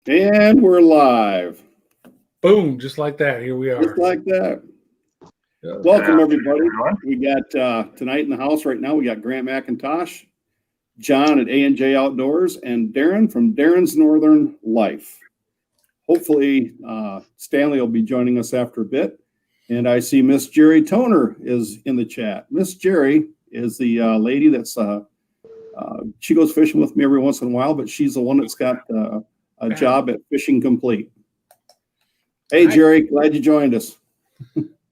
And we're live. Boom, just like that. Here we are. Just like that. Welcome, everybody. We got tonight in the house right now, we got Grant Mcintosh, John at A&J Outdoors, and Darren from Darrens Northern Life. Hopefully, Stanley will be joining us after a bit. And I see Miss Jerry Toner is in the chat. Miss Jerry is the lady that's, she goes fishing with me every once in a while, but she's the one that's got a job at Fishing Complete. Hey, Jerry, glad you joined us.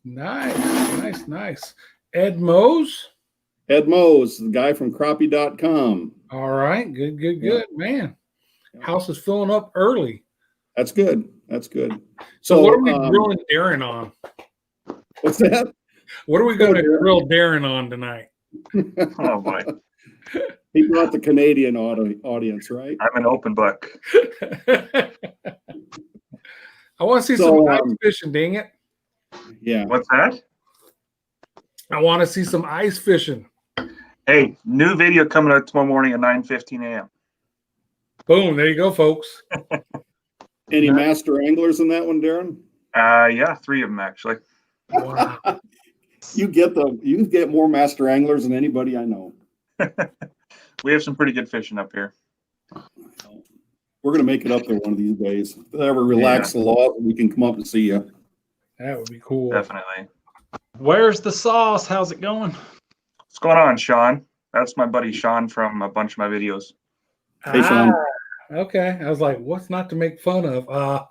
Nice. Ed Mose? Ed Mose, the guy from crappie.com. All right, good, man. House is filling up early. That's good. So what are we grilling Darren on? What's that? What are we going to grill Darren on tonight? Oh, boy. He brought the Canadian audience, right? I'm an open book. I want to see some ice fishing, dang it. Yeah. What's that? I want to see some ice fishing. Hey, new video coming out tomorrow morning at 9:15 a.m. Boom, there you go, folks. Any master anglers in that one, Darren? Yeah, 3 of them, actually. Wow. You get more master anglers than anybody I know. We have some pretty good fishing up here. We're going to make it up there one of these days. If they ever relax the law, we can come up and see you. That would be cool. Definitely. Where's the sauce? How's it going? What's going on, Sean? That's my buddy Sean from a bunch of my videos. Hey, Sean. Okay. I was like, what's not to make fun of?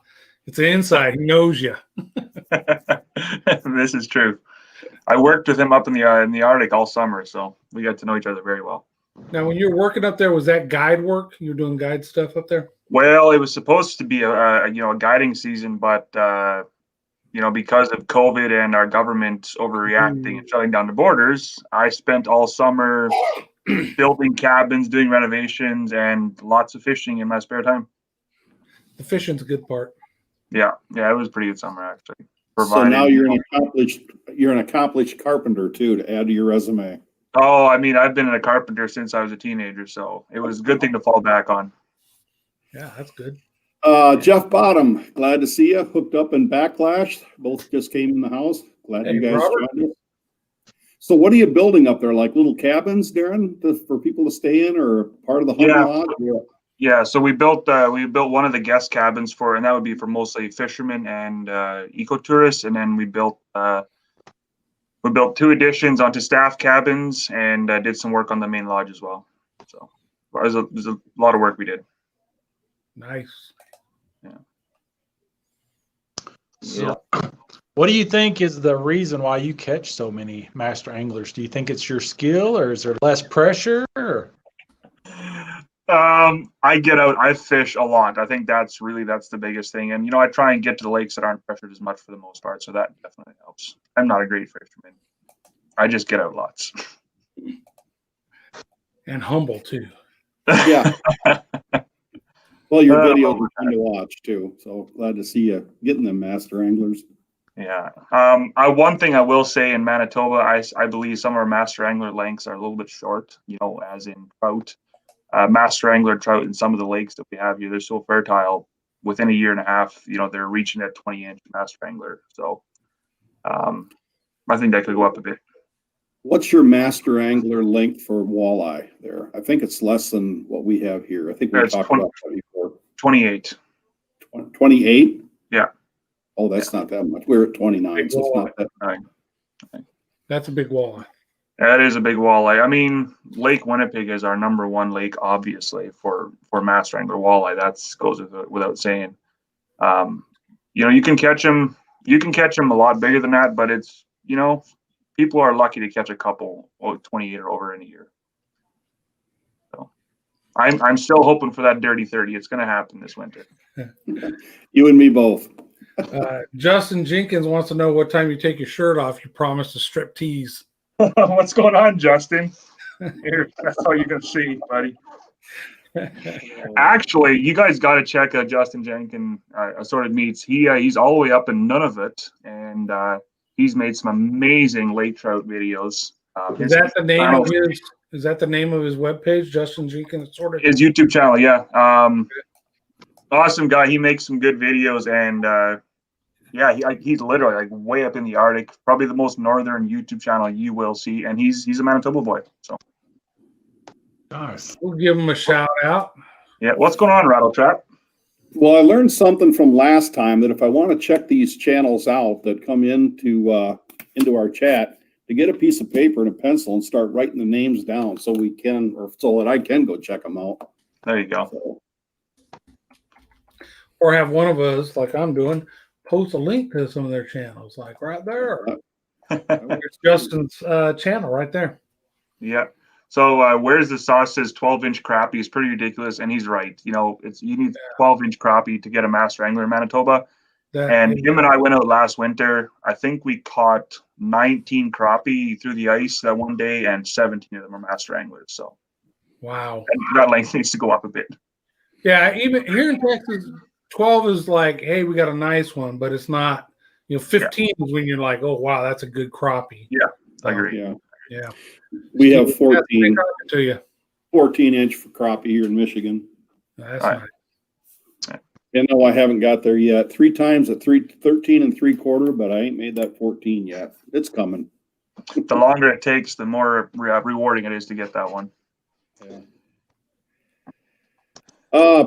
It's an inside. He knows you. This is true. I worked with him up in the Arctic all summer, so we got to know each other very well. Now, when you were working up there, was that guide work? You were doing guide stuff up there? Well, it was supposed to be a guiding season, but because of COVID and our government overreacting and shutting down the borders, I spent all summer building cabins, doing renovations, and lots of fishing in my spare time. The fishing's a good part. Yeah, it was a pretty good summer actually. So now you're an accomplished carpenter too, to add to your resume. Oh, I mean, I've been a carpenter since I was a teenager, so it was a good thing to fall back on. Yeah, that's good. Jeff Bottom, glad to see you. Hooked up in Backlash. Both just came in the house. Glad you guys joined us. So what are you building up there? Like little cabins, Darren, for people to stay in, or part of the home lot? Yeah, so we built one of the guest cabins and that would be for mostly fishermen and ecotourists, and then we built 2 additions onto staff cabins and did some work on the main lodge as well. So there's a lot of work we did. Nice. Yeah. So, what do you think is the reason why you catch so many master anglers? Do you think it's your skill, or is there less pressure? Or? I get out, I fish a lot. I think that's the biggest thing. And, I try and get to the lakes that aren't pressured as much for the most part. So that definitely helps. I'm not a great fisherman. I just get out lots. And humble too. Yeah. Well, your videos are fun to watch too. So glad to see you getting them master anglers. Yeah. One thing I will say in Manitoba, I believe some of our master angler lengths are a little bit short, as in trout. Master angler trout in some of the lakes that we have here, they're so fertile. Within a year and a half, they're reaching that 20-inch master angler. So I think that could go up a bit. What's your master angler length for walleye there? I think it's less than what we have here. I think we talked about that before. 28. 28? Yeah. Oh, that's not that much. We're at 29, so it's not that much. That's a big walleye. That is a big walleye. I mean, Lake Winnipeg is our #1 lake, obviously, for master angler walleye. That goes without saying. You can catch them. You can catch them a lot bigger than that, but it's people are lucky to catch a couple 28 or over in a year. So I'm still hoping for that dirty 30. It's going to happen this winter. You and me both. Justin Jenkins wants to know what time you take your shirt off. You promised a strip tease. What's going on, Justin? Here, that's all you're going to see, buddy. Actually, you guys got to check Justin Jenkins Assorted Meats. He's all the way up in Nunavut, and he's made some amazing lake trout videos. Is that the name of his? Is that the name of his webpage, Justin Jenkins Assorted? His YouTube channel, yeah. Awesome guy. He makes some good videos, and he's literally like way up in the Arctic, probably the most northern YouTube channel you will see, and he's a Manitoba boy. So Nice. We'll give him a shout out. yeah, what's going on, Rattle Trap? Well, I learned something from last time that if I want to check these channels out that come into our chat, to get a piece of paper and a pencil and start writing the names down so that I can go check them out. There you go. So, Or have one of us, like I'm doing, post a link to some of their channels, like right there. It's Justin's channel right there. Yeah. So where's the sauce says 12-inch crappie is pretty ridiculous, and he's right. You know, you need 12-inch crappie to get a master angler in Manitoba. And him and I went out last winter. I think we caught 19 crappie through the ice that one day, and 17 of them are master anglers. So wow, and that length needs to go up a bit. Yeah, even here in Texas, 12 is like, hey, we got a nice one, but it's not. 15 is when you're like, oh wow, that's a good crappie. Yeah, I agree. Yeah. We have 14 to you. 14-inch for crappie here in Michigan. That's Right. nice. And no, I haven't got there yet. 3 times at 13 3/4, but I ain't made that 14 yet. It's coming. The longer it takes, the more rewarding it is to get that one.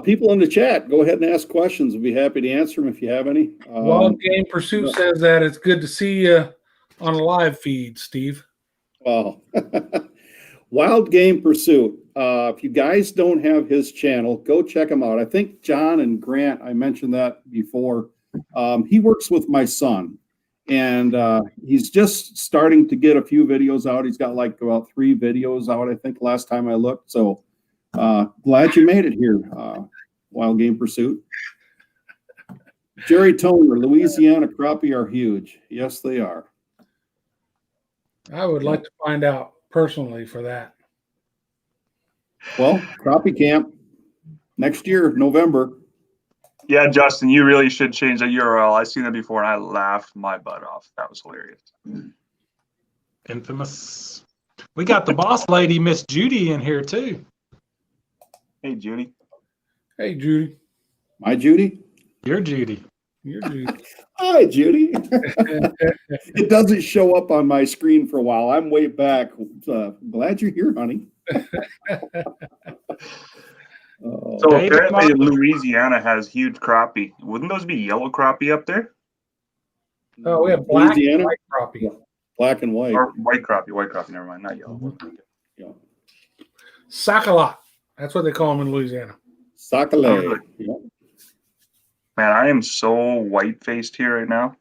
People in the chat, go ahead and ask questions. We'll be happy to answer them if you have any. Wild Game Pursuit says that it's good to see you on a live feed, Steve. Wow. Wild Game Pursuit. If you guys don't have his channel, go check him out. I think John and Grant, I mentioned that before. He works with my son, and he's just starting to get a few videos out. He's got like about 3 videos out, I think, last time I looked. So glad you made it here, Wild Game Pursuit. Jerry Toner, Louisiana crappie are huge. Yes, they are. I would like to find out personally for that. Well, crappie camp next year, November. Yeah, Justin, you really should change that URL. I've seen that before, and I laughed my butt off. That was hilarious. Infamous. We got the boss lady, Miss Judy, in here too. Hey, Judy. Hey, Judy. My Judy? You're Judy. You're Judy. Hi, Judy. It doesn't show up on my screen for a while. I'm way back. Glad you're here, honey. So apparently Louisiana has huge crappie. Wouldn't those be yellow crappie up there? Oh, we have black Louisiana? and white crappie. Black and white. Or white crappie, never mind, not yellow. Yeah. Sac-a-lot. That's what they call them in Louisiana. Sacale. Yeah. Man, I am so white-faced here right now.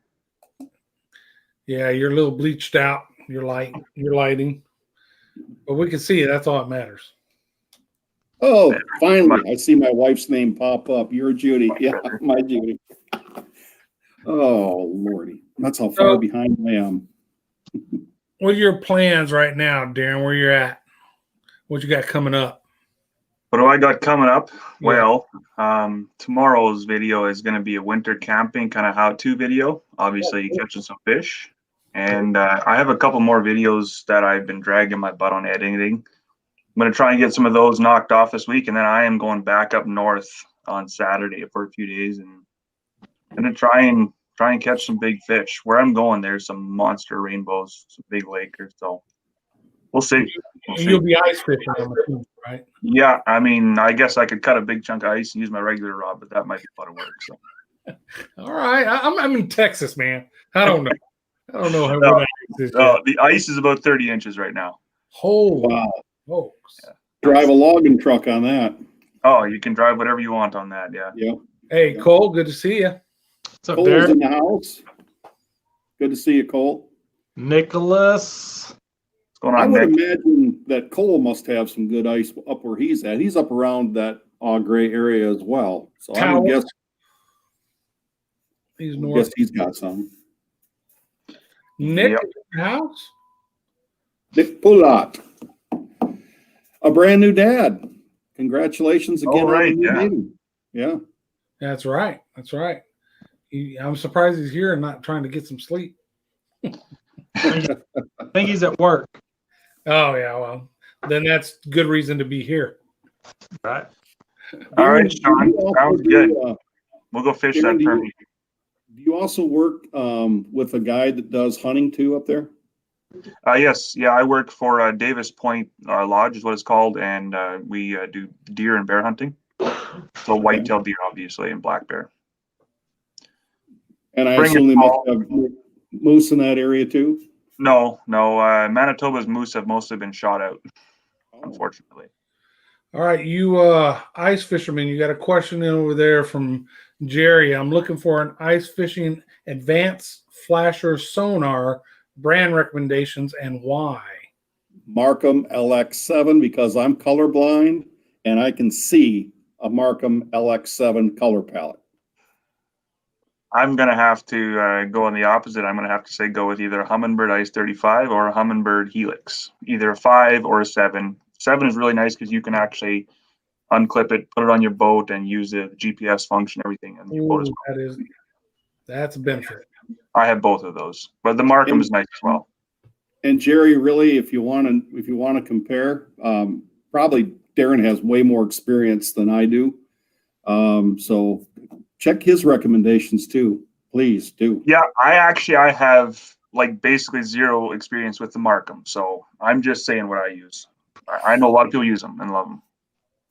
Yeah, you're a little bleached out. You're lighting. But we can see it. That's all that matters. Oh, finally, I see my wife's name pop up. You're Judy. Yeah, my Judy. Oh, Lordy. That's how far behind I am. What are your plans right now, Darren? Where you're at? What you got coming up? What do I got coming up? Well, tomorrow's video is going to be a winter camping kind of how-to video. Obviously, catching some fish. And I have a couple more videos that I've been dragging my butt on editing. I'm going to try and get some of those knocked off this week, and then I am going back up north on Saturday for a few days, and I'm going to try and catch some big fish. Where I'm going, there's some monster rainbows, some big lakers. So we'll see. You'll be ice fishing on the tube, right? Yeah, I mean, I guess I could cut a big chunk of ice and use my regular rod, but that might be a lot of work. So. All right, I'm in Texas, man. I don't know. How No, ice is the ice is about 30 inches right now. Holy Wow. folks. Yeah. Drive a logging truck on that. Oh, you can drive whatever you want on that. Yeah. Yeah. Hey, Cole, good to see you. What's up, Cole's Darren? in the house. Good to see you, Cole. Nicholas. What's going I on, would Nick? imagine that Cole must have some good ice up where he's at. He's up around that Gray area as well. So I would guess He's north. he's got some. Nick Yep. in your house? Nick Poulat, a brand new dad. Congratulations again Oh, right, on the new yeah. baby. Yeah. That's right. That's right. I'm surprised he's here and not trying to get some sleep. I think he's at work. Oh, yeah. Well, then that's good reason to be here. Right. All right, Darren, Sean, you also sounds do, good. We'll go fish Darren, that permit. do you also work with a guy that does hunting too up there? Yes, yeah, I work for Davis Point Lodge is what it's called, and we do deer and bear hunting. So white-tailed deer, obviously, and black bear. And I Bring assume it they must all. have moose in that area too? No. Manitoba's moose have mostly been shot out, unfortunately. All right, you ice fishermen, you got a question over there from Jerry. I'm looking for an ice fishing advanced flasher sonar, brand recommendations, and why. Markham LX7 because I'm colorblind and I can see a Markham LX7 color palette. I'm going to have to go on the opposite. I'm going to have to say go with either a Humminbird Ice 35 or a Humminbird Helix, either a 5 or a 7. 7 is really nice because you can actually unclip it, put it on your boat, and use the GPS function, everything on your boat as well. That's a benefit. I have both of those, but the Markham is nice as well. And Jerry, really, if you want to compare, probably Darren has way more experience than I do. So check his recommendations too. Please do. Yeah, I have like basically zero experience with the Markham, so I'm just saying what I use. I know a lot of people use them and love them.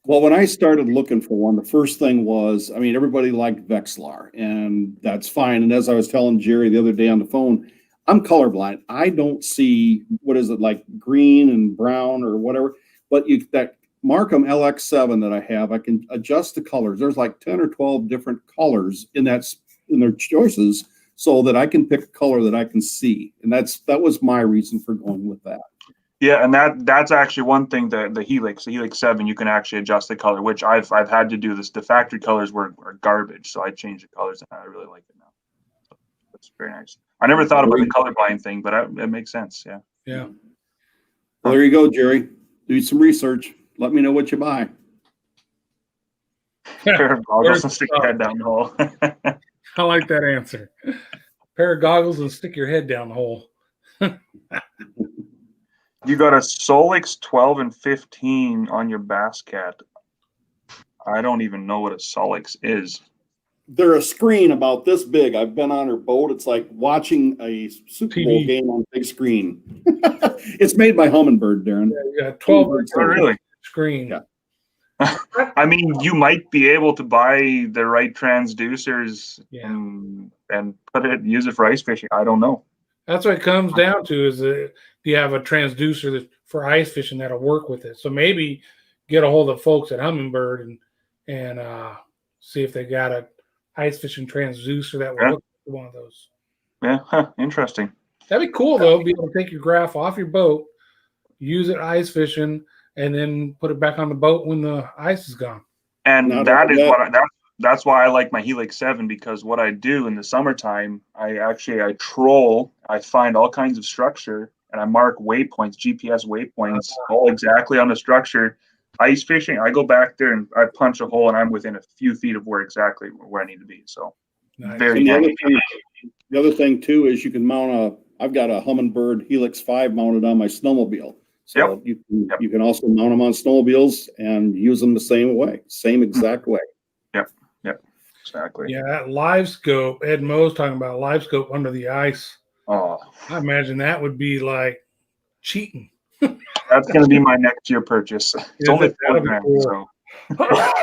Well, when I started looking for one, the first thing was, I mean, everybody liked Vexilar, and that's fine. And as I was telling Jerry the other day on the phone, I'm colorblind. I don't see, what is it, like green and brown or whatever. But that Markham LX7 that I have, I can adjust the colors. There's like 10 or 12 different colors in their choices, so that I can pick a color that I can see. And that was my reason for going with that. Yeah, and that's actually one thing. The Helix 7, you can actually adjust the color, which I've had to do this. The factory colors were garbage, so I changed the colors, and I really like it now. So that's very nice. I never thought about the colorblind thing, but it makes sense. Yeah. Yeah. Well, there you go, Jerry. Do some research. Let me know what you buy. Pair of goggles and stick your head down the hole. I like that answer. Pair of goggles and stick your head down the hole. You got a Solix 12 and 15 on your Bass Cat. I don't even know what a Solix is. They're a screen about this big. I've been on her boat. It's like watching a Super Bowl TV game on big screen. It's made by Humminbird, Darren. Yeah, 12 Oh, really? screen. Yeah. I mean, you might be able to buy the right transducers and use it for ice fishing. I don't know. That's what it comes down to is do you have a transducer for ice fishing that'll work with it? So maybe get a hold of folks at Humminbird and see if they got a ice fishing transducer that will hook to one of those. Yeah, interesting. That'd be cool though. Be able to take your graph off your boat, use it ice fishing, and then put it back on the boat when the ice is gone. And that's why I like my Helix 7, because what I do in the summertime, I troll, I find all kinds of structure, and I mark waypoints, GPS waypoints, all exactly on the structure. Ice fishing, I go back there and I punch a hole, and I'm within a few feet of where I need to be. So very handy. The other thing too is you can mount I've got a Humminbird Helix 5 mounted on my snowmobile. So you can also mount them on snowmobiles and use them the same way, same exact way. Yep, exactly. Yeah, that live scope, Ed Moe's talking about live scope under the ice. Oh, I imagine that would be like cheating. That's going to be my next year purchase. It's only $4,000, cool.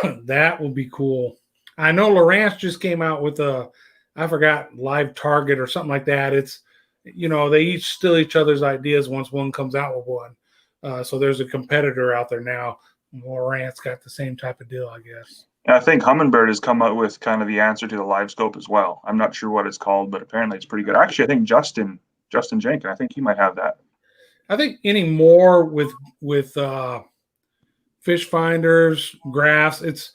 so that will be cool. I know Lowrance just came out with I forgot, live target or something like that. It's, they each steal each other's ideas once one comes out with one. So there's a competitor out there now. Lowrance got the same type of deal, I guess. I think Humminbird has come out with kind of the answer to the live scope as well. I'm not sure what it's called, but apparently it's pretty good. Actually, I think Justin Jenkins, I think he might have that. I think any more with fish finders, graphs, it's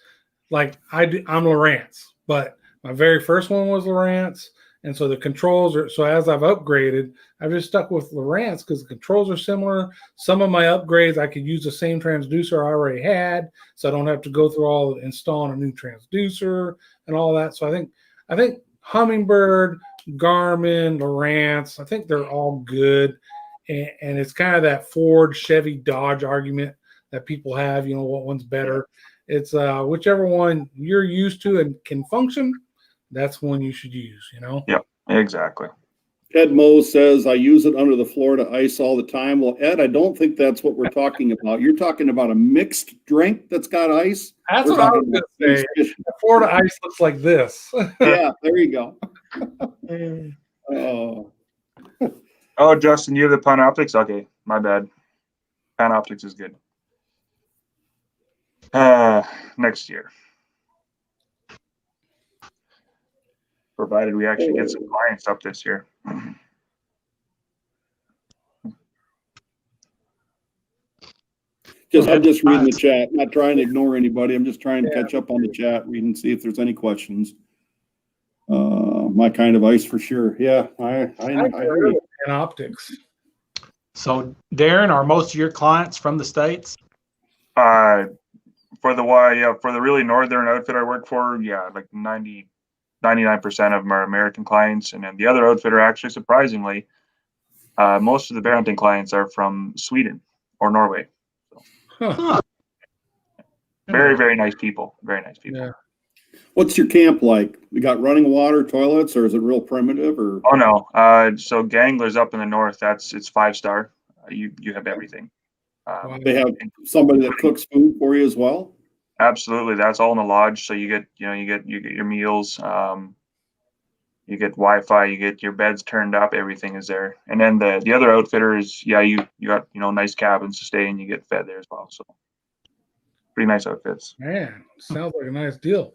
like I'm Lowrance, but my very first one was Lowrance. And so the controls so as I've upgraded, I've just stuck with Lowrance because the controls are similar. Some of my upgrades, I could use the same transducer I already had, so I don't have to go through all of installing a new transducer and all that. So I think Humminbird, Garmin, Lowrance, I think they're all good. And it's kind of that Ford, Chevy, Dodge argument that people have, what one's better. It's whichever one you're used to and can function, that's one you should use, you know? Yep, exactly. Ed Mose says, I use it under the Florida ice all the time. Well, Ed, I don't think that's what we're talking about. You're talking about a mixed drink that's got ice. That's We're what I was talking going about to say. fish. The Florida ice looks like this. Yeah, there you go. Oh, Oh, Justin, you have the Panoptics? Okay, my bad. Panoptics is good. Next year. Provided we actually get some clients up this year. I'm just reading the chat, not trying to ignore anybody. I'm just trying to catch up on the chat, read and see if there's any questions. My kind of ice for sure. Yeah, I heard it. And optics. So, Darren, are most of your clients from the States? For the really northern outfit I work for, yeah, like 99% of them are American clients, and then the other outfitter, actually, surprisingly, most of the bear hunting clients are from Sweden or Norway. So, Huh. very, very nice people. Very nice people. Yeah. What's your camp like? You got running water, toilets, or is it real primitive? Or Oh no, so Ganglers up in the north, it's 5-star. You have everything. Wow. they have somebody that cooks food for you as well? Absolutely, that's all in the lodge. So you get your meals, you get Wi-Fi, you get your beds turned up, everything is there. And then the other outfitter is, yeah, you got nice cabins to stay in, you get fed there as well. So pretty nice outfits. Man, sounds like a nice deal.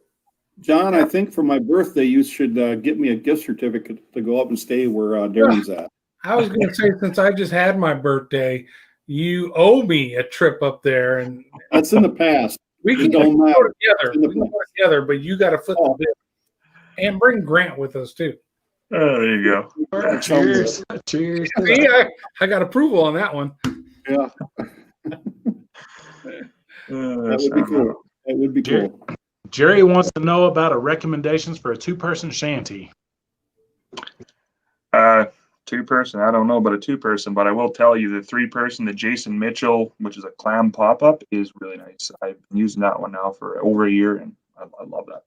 John, I think for my birthday, you should get me a gift certificate to go up and stay where Darren's at. I was going to say, since I just had my birthday, you owe me a trip up there, and That's in the past. we can It don't go matter. together. We can go together, but you got to foot the bill and bring Grant with us too. Oh, there you go. Cheers. Cheers. See, I got approval on that one. Yeah, that would be cool. That would be cool. Jerry wants to know about recommendations for a 2-person shanty. 2-person, I don't know about a 2-person, but I will tell you the 3-person, the Jason Mitchell, which is a clam pop-up, is really nice. I've been using that one now for over a year, and I love that.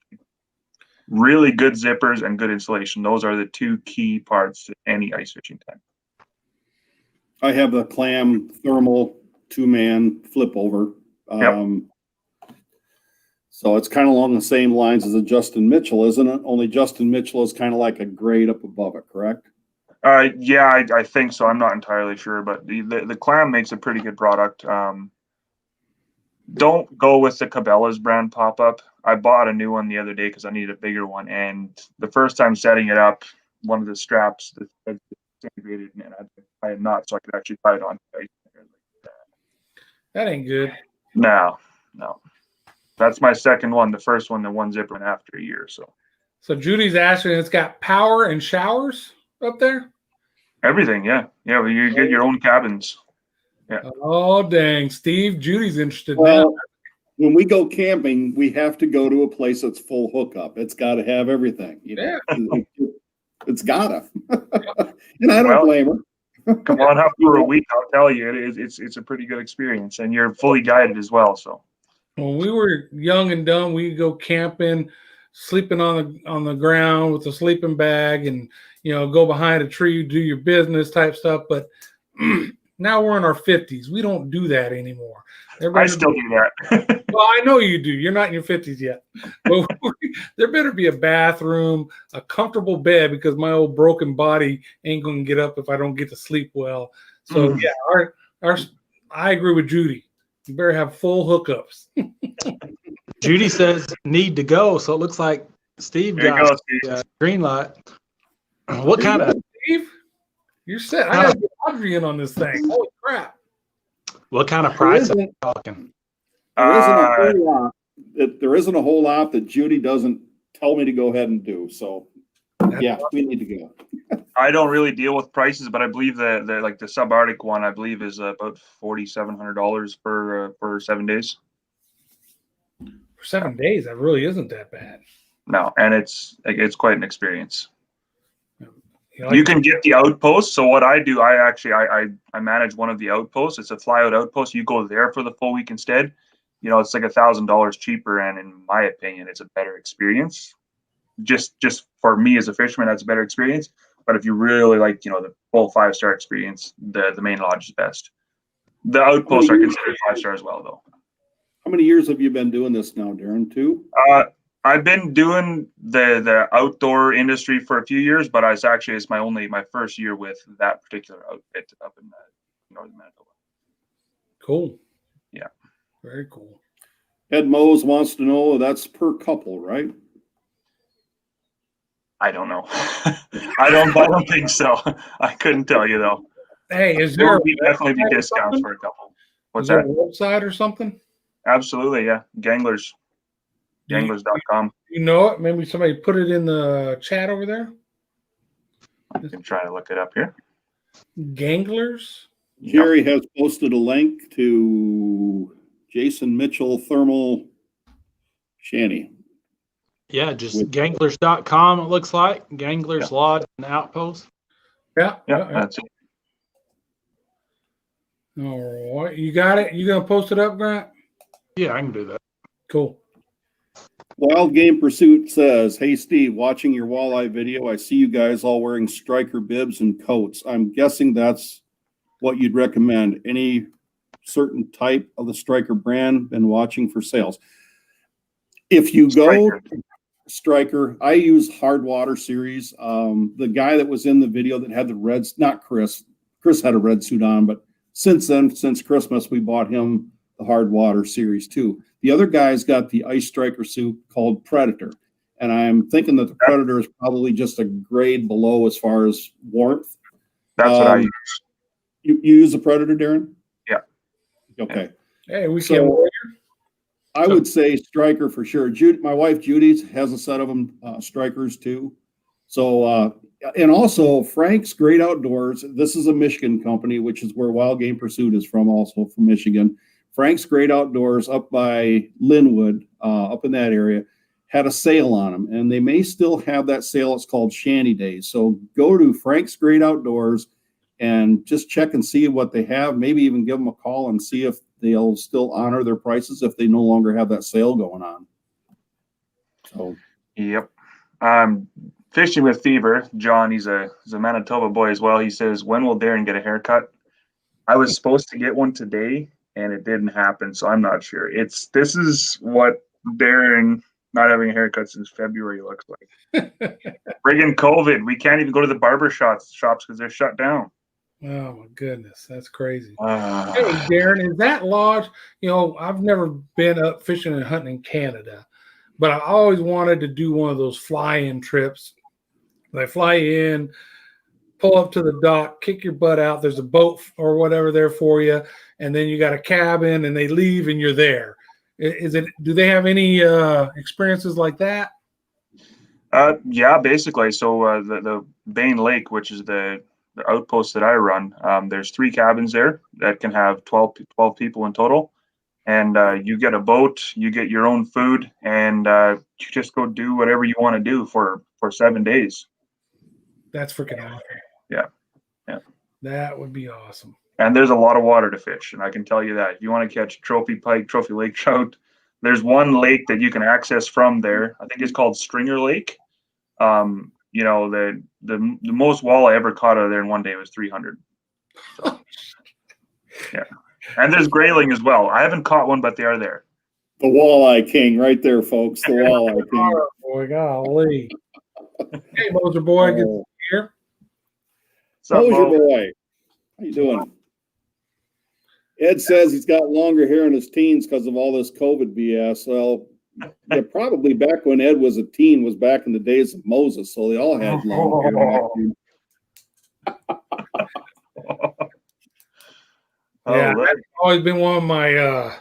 Really good zippers and good insulation. Those are the 2 key parts to any ice fishing tent. I have the clam thermal 2-man flip over. Yep. So it's kind of along the same lines as a Justin Mitchell, isn't it? Only Justin Mitchell is kind of like a grade up above it, correct? Yeah, I think so. I'm not entirely sure, but the clam makes a pretty good product. Don't go with the Cabela's brand pop-up. I bought a new one the other day because I needed a bigger one, and the first time setting it up, one of the straps that disintegrated, and I had to tie a knot so I could actually tie it on. That ain't good. No. That's my second one. The first one, the one zipper, went after a year. So Judy's asking, it's got power and showers up there? everything, yeah. Well, you get your own cabins. Yeah. Oh, dang. Steve, Judy's interested now. Well, when we go camping, we have to go to a place that's full hookup. It's got to have everything. Yeah. It's gotta. And I don't blame her. Come on up for a week. I'll tell you, it's a pretty good experience, and you're fully guided as well. So When we were young and dumb, we'd go camping, sleeping on the ground with a sleeping bag, and go behind a tree, do your business type stuff. But now we're in our 50s. We don't do that anymore. I still do that. Well, I know you do. You're not in your 50s yet. But there better be a bathroom, a comfortable bed, because my old broken body ain't going to get up if I don't get to sleep well. So yeah, I agree with Judy. You better have full hookups. Judy says need to go, so it looks like Steve got the green light. What kind of Steve? You're set. I got to get Audrey in on this thing. Holy crap! What kind of price are you talking? There isn't a whole lot that Judy doesn't tell me to go ahead and do. So yeah, we need to go. I don't really deal with prices, but I believe the subarctic one, I believe, is about $4,700 for 7 days. For 7 days, that really isn't that bad. No, and it's quite an experience. You can get the outpost. So what I do, I manage one of the outposts. It's a fly-out outpost. You go there for the full week instead. it's like $1,000 cheaper, and in my opinion, it's a better experience. Just for me as a fisherman, that's a better experience. But if you really like, the full 5-star experience, the main lodge is best. The outposts are considered 5-star as well, though. How many years have you been doing this now, Darren? 2? I've been doing the outdoor industry for a few years, but it's my first year with that particular outfit up in northern Manitoba. Cool. Yeah. Very cool. Ed Mose wants to know, that's per couple, right? I don't know. I don't think so. I couldn't tell you though. Hey, is There there would definitely be discounts for a couple. What's is there that? a website or something? Absolutely, yeah. Ganglers. Ganglers.com. You know it? Maybe somebody put it in the chat over there. I can try to look it up here. Ganglers? Jerry has posted a link to Jason Mitchell Thermal Shanty. Yeah, just ganglers.com, it looks like. Ganglers Yeah. Lodge and Outpost. Yeah. That's it. All right. You got it? You gonna post it up, Grant? Yeah, I can do that. Cool. Wild Game Pursuit says, hey, Steve, watching your walleye video, I see you guys all wearing striker bibs and coats. I'm guessing that's what you'd recommend. Any certain type of the striker brand been watching for sales? If you go Striker, I use Hardwater series. The guy that was in the video that had the reds, not Chris. Chris had a red suit on, but since Christmas, we bought him the Hardwater series too. The other guy's got the Ice Striker suit called Predator. And I'm thinking that the Predator is probably just a grade below as far as warmth. That's what I use. You use the Predator, Darren? Yeah. Okay. Hey, we can warrior. I would say Striker for sure. My wife Judy has a set of them, Strikers too. So, and also Frank's Great Outdoors. This is a Michigan company, which is where Wild Game Pursuit is from, also from Michigan. Frank's Great Outdoors up by Linwood, up in that area, had a sale on them, and they may still have that sale. It's called Shanty Days. So go to Frank's Great Outdoors and just check and see what they have. Maybe even give them a call and see if they'll still honor their prices if they no longer have that sale going on. So, yep. Fishing with Fever, John, he's a Manitoba boy as well. He says, when will Darren get a haircut? I was supposed to get one today, and it didn't happen, so I'm not sure. This is what Darren not having a haircut since February looks like. Friggin' COVID. We can't even go to the barber shops because they're shut down. Oh my goodness, that's crazy. Hey, Darren, is that lodge? I've never been up fishing and hunting in Canada, but I always wanted to do one of those fly-in trips. They fly in, pull up to the dock, kick your butt out. There's a boat or whatever there for you, and then you got a cabin, and they leave, and you're there. Do they have any experiences like that? Yeah, basically. So the Bain Lake, which is the outpost that I run, there's 3 cabins there that can have 12 people in total, and you get a boat, you get your own food, and you just go do whatever you want to do for 7 days. That's freaking awesome. Yeah. That would be awesome. And there's a lot of water to fish, and I can tell you that. If you want to catch trophy pike, trophy lake trout, there's one lake that you can access from there. I think it's called Stringer Lake. The most walleye I ever caught out of there in one day was 300. So, yeah. And there's grayling as well. I haven't caught one, but they are there. the walleye king right there, folks. The walleye king. Oh, boy, golly. Hey, Moser boy, good to be here. Moser boy, how you doing? Ed says he's got longer hair in his teens because of all this COVID BS. Well, yeah, probably back when Ed was a teen was back in the days of Moses, so they all had long hair back then. Yeah, that's always been one of my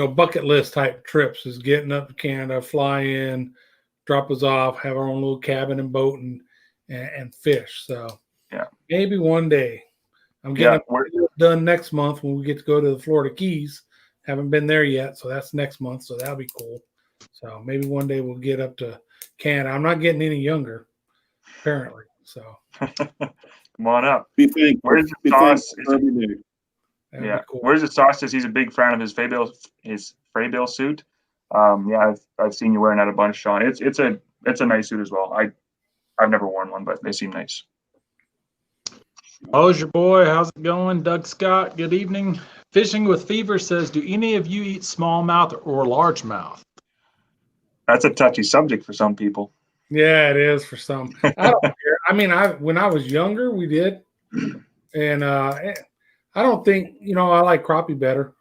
bucket list type trips is getting up to Canada, fly in, drop us off, have our own little cabin and boat and fish. So yeah, maybe one day. I'm getting done next month when we get to go to the Florida Keys. Haven't been there yet, so that's next month. So that'll be cool. So maybe one day we'll get up to Canada. I'm not getting any younger, apparently. So come on up. Be thankful. Where's the sauce? Every day. Yeah. Cool. Where's the sauce? He's a big fan of his Freybill suit. Yeah, I've seen you wearing that a bunch, Sean. It's a nice suit as well. I've never worn one, but they seem nice. How's your boy? How's it going? Doug Scott, good evening. Fishing with Fever says, do any of you eat smallmouth or largemouth? That's a touchy subject for some people. Yeah, it is for some. I don't care. I mean, when I was younger, we did, and I don't think I like crappie better,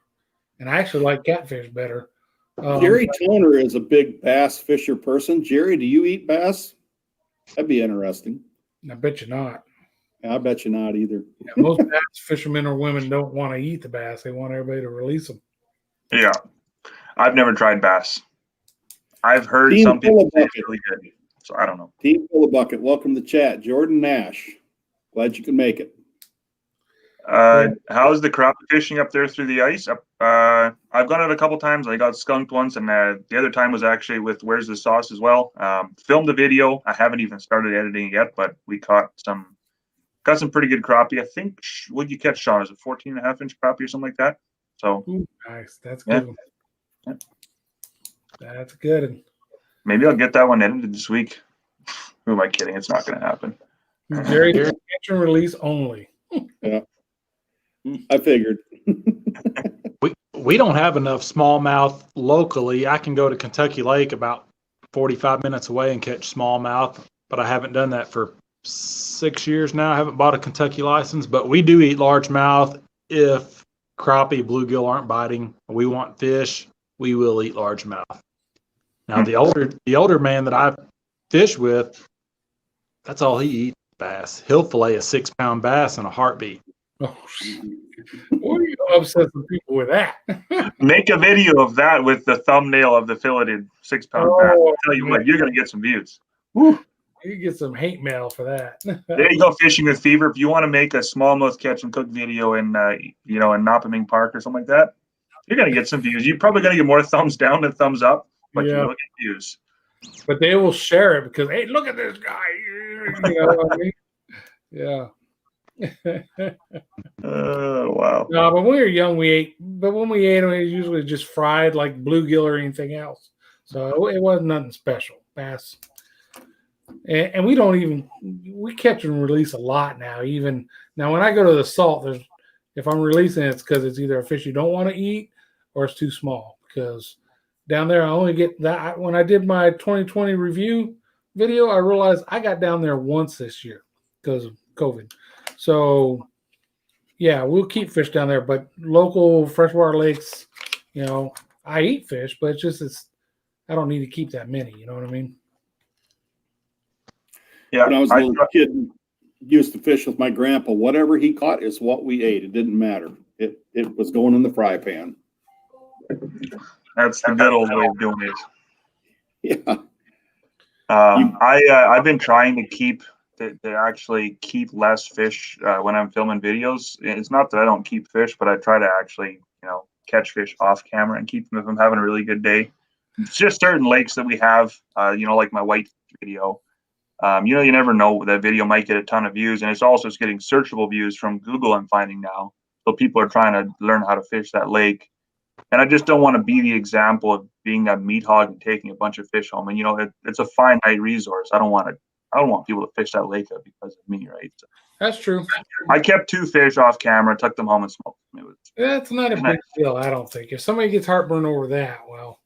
and I actually like catfish better. Jerry Toner is a big bass fisher person. Jerry, do you eat bass? That'd be interesting. I bet you not. I bet you not either. Yeah, most bass fishermen or women don't want to eat the bass. They want everybody to release them. Yeah, I've never tried bass. I've heard Team some people say Bucket. it's really good, so I don't know. Team Full of Bucket, welcome to chat. Jordan Nash, glad you could make it. How's the crappie fishing up there through the ice? I've gone it a couple times. I got skunked once, and the other time was actually with Where's the Sauce as well. Filmed a video. I haven't even started editing yet, but we got some pretty good crappie. I think, what'd you catch, Sean? Is it 14.5-inch crappie or something like that? So Nice. That's yeah. good. Yeah. That's good. Maybe I'll get that one edited this week. Who am I kidding? It's not going to happen. Jerry, catch and release only. Yeah, I figured. We don't have enough smallmouth locally. I can go to Kentucky Lake about 45 minutes away and catch smallmouth, but I haven't done that for 6 years now. I haven't bought a Kentucky license, but we do eat largemouth. If crappie, bluegill aren't biting, we want fish, we will eat largemouth. Now the older man that I fish with, that's all he eats, bass. He'll fillet a 6-pound bass in a heartbeat. Oh, what are you upset some people with that? Make a video of that with the thumbnail of the filleted 6-pound bass. I'll tell you what, you're going to get some views. Woo. You get some hate mail for that. There you go, Fishing with Fever. If you want to make a smallmouth catch and cook video in in Nopaming Park or something like that, you're going to get some views. You're probably going to get more thumbs down than thumbs up, but you will get views. But they will share it because, hey, look at this guy. You know what I mean? Yeah. Wow. No, but when we were young, we ate. But when we ate them, it was usually just fried like bluegill or anything else. So it wasn't nothing special. Bass. And we don't even, we catch and release a lot now. Even now, when I go to the salt, if I'm releasing it, it's because it's either a fish you don't want to eat or it's too small. Because down there, I only get that. When I did my 2020 review video, I realized I got down there once this year because of COVID. So, yeah, we'll keep fish down there. But local freshwater lakes, I eat fish, but I don't need to keep that many. You know what I mean? Yeah, when I was a little kid, used to fish with my grandpa. Whatever he caught is what we ate. It didn't matter. It was going in the fry pan. That's the good old way of doing it. Yeah. I've been trying to actually keep less fish when I'm filming videos. It's not that I don't keep fish, but I try to actually catch fish off camera and keep them if I'm having a really good day. It's just certain lakes that we have, like my white video. You never know, that video might get a ton of views, and it's also getting searchable views from Google, I'm finding now. So people are trying to learn how to fish that lake. And I just don't want to be the example of being a meat hog and taking a bunch of fish home. And it's a finite resource. I don't want people to fish that lake up because of me, right? So That's true. I kept 2 fish off camera, took them home and smoked them. That's not a big deal, I don't think. If somebody gets heartburn over that, well,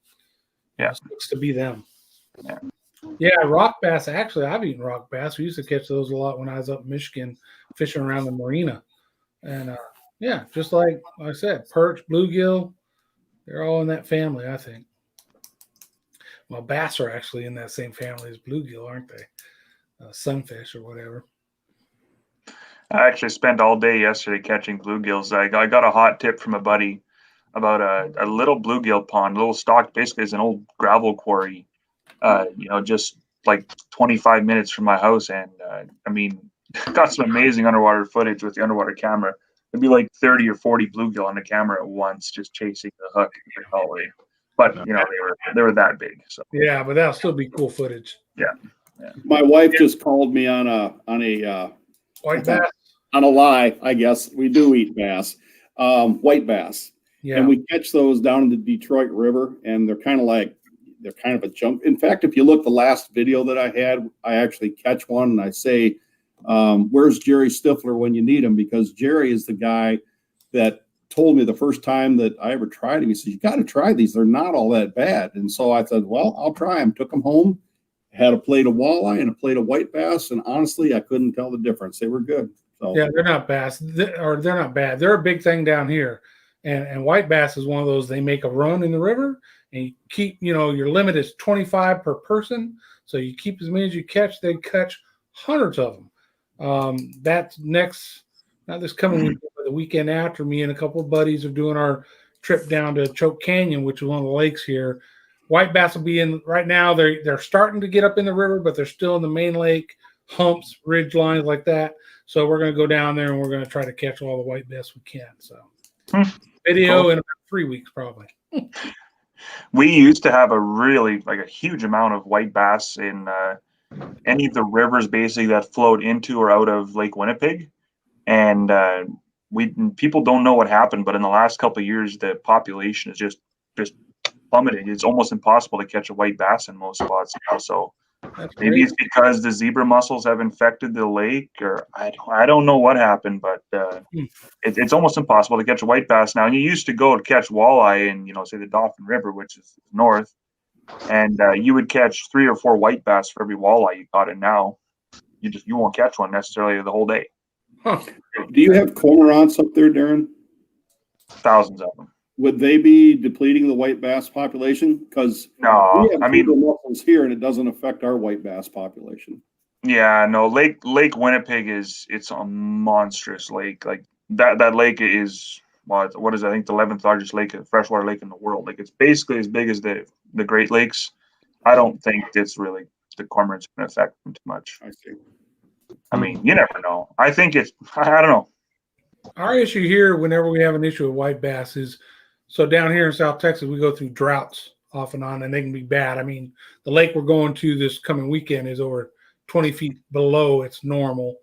it sucks to be them. Yeah, rock bass. Actually, I've eaten rock bass. We used to catch those a lot when I was up in Michigan fishing around the marina. And, just like I said, perch, bluegill, they're all in that family, I think. Well, bass are actually in that same family as bluegill, aren't they? Sunfish or whatever. I actually spent all day yesterday catching bluegills. I got a hot tip from a buddy about a little bluegill pond, a little stock, basically it's an old gravel quarry, just like 25 minutes from my house. And got some amazing underwater footage with the underwater camera. It'd be like 30 or 40 bluegill on the camera at once, just chasing the hook. But they were that big. So yeah, but that'll still be cool footage. Yeah. My wife just called me on a White bass. On a lie, I guess. We do eat bass. White bass. Yeah. And we catch those down in the Detroit River, and they're kind of a jump. In fact, if you look the last video that I had, I actually catch one and I say, where's Jerry Stifler when you need him? Because Jerry is the guy that told me the first time that I ever tried him. He said, you got to try these. They're not all that bad. And so I said, well, I'll try them. Took them home, had a plate of walleye and a plate of white bass. And honestly, I couldn't tell the difference. They were good. So yeah, they're not bass, or they're not bad. They're a big thing down here. And white bass is one of those, they make a run in the river and you keep, your limit is 25 per person. So you keep as many as you catch, they catch hundreds of them. That's not this coming weekend, but the weekend after, me and a couple of buddies are doing our trip down to Choke Canyon, which is one of the lakes here. White bass will be in right now. They're starting to get up in the river, but they're still in the main lake, humps, ridge lines like that. So we're going to go down there and we're going to try to catch all the white bass we can. So video in about 3 weeks, probably. We used to have a huge amount of white bass in any of the rivers basically that flowed into or out of Lake Winnipeg. And people don't know what happened, but in the last couple of years, the population is just plummeting. It's almost impossible to catch a white bass in most spots now. So maybe it's because the zebra mussels have infected the lake, or I don't know what happened, but it's almost impossible to catch a white bass now. And you used to go to catch walleye in, say the Dauphin River, which is north, and you would catch 3 or 4 white bass for every walleye you caught. And now you won't catch one necessarily the whole day. Huh. Do you have cormorants up there, Darren? Thousands of them. Would they be depleting the white bass population? Because No, we have zebra mussels here, and it doesn't affect our white bass population. Yeah, no. Lake Winnipeg it's a monstrous lake. Like that lake is what is I think the 11th largest freshwater lake in the world. Like it's basically as big as the Great Lakes. I don't think it's really the cormorants going to affect them too much. I see. I mean, you never know. I think I don't know. Our issue here, whenever we have an issue with white bass, is so down here in South Texas, we go through droughts off and on, and they can be bad. I mean, the lake we're going to this coming weekend is over 20 feet below its normal.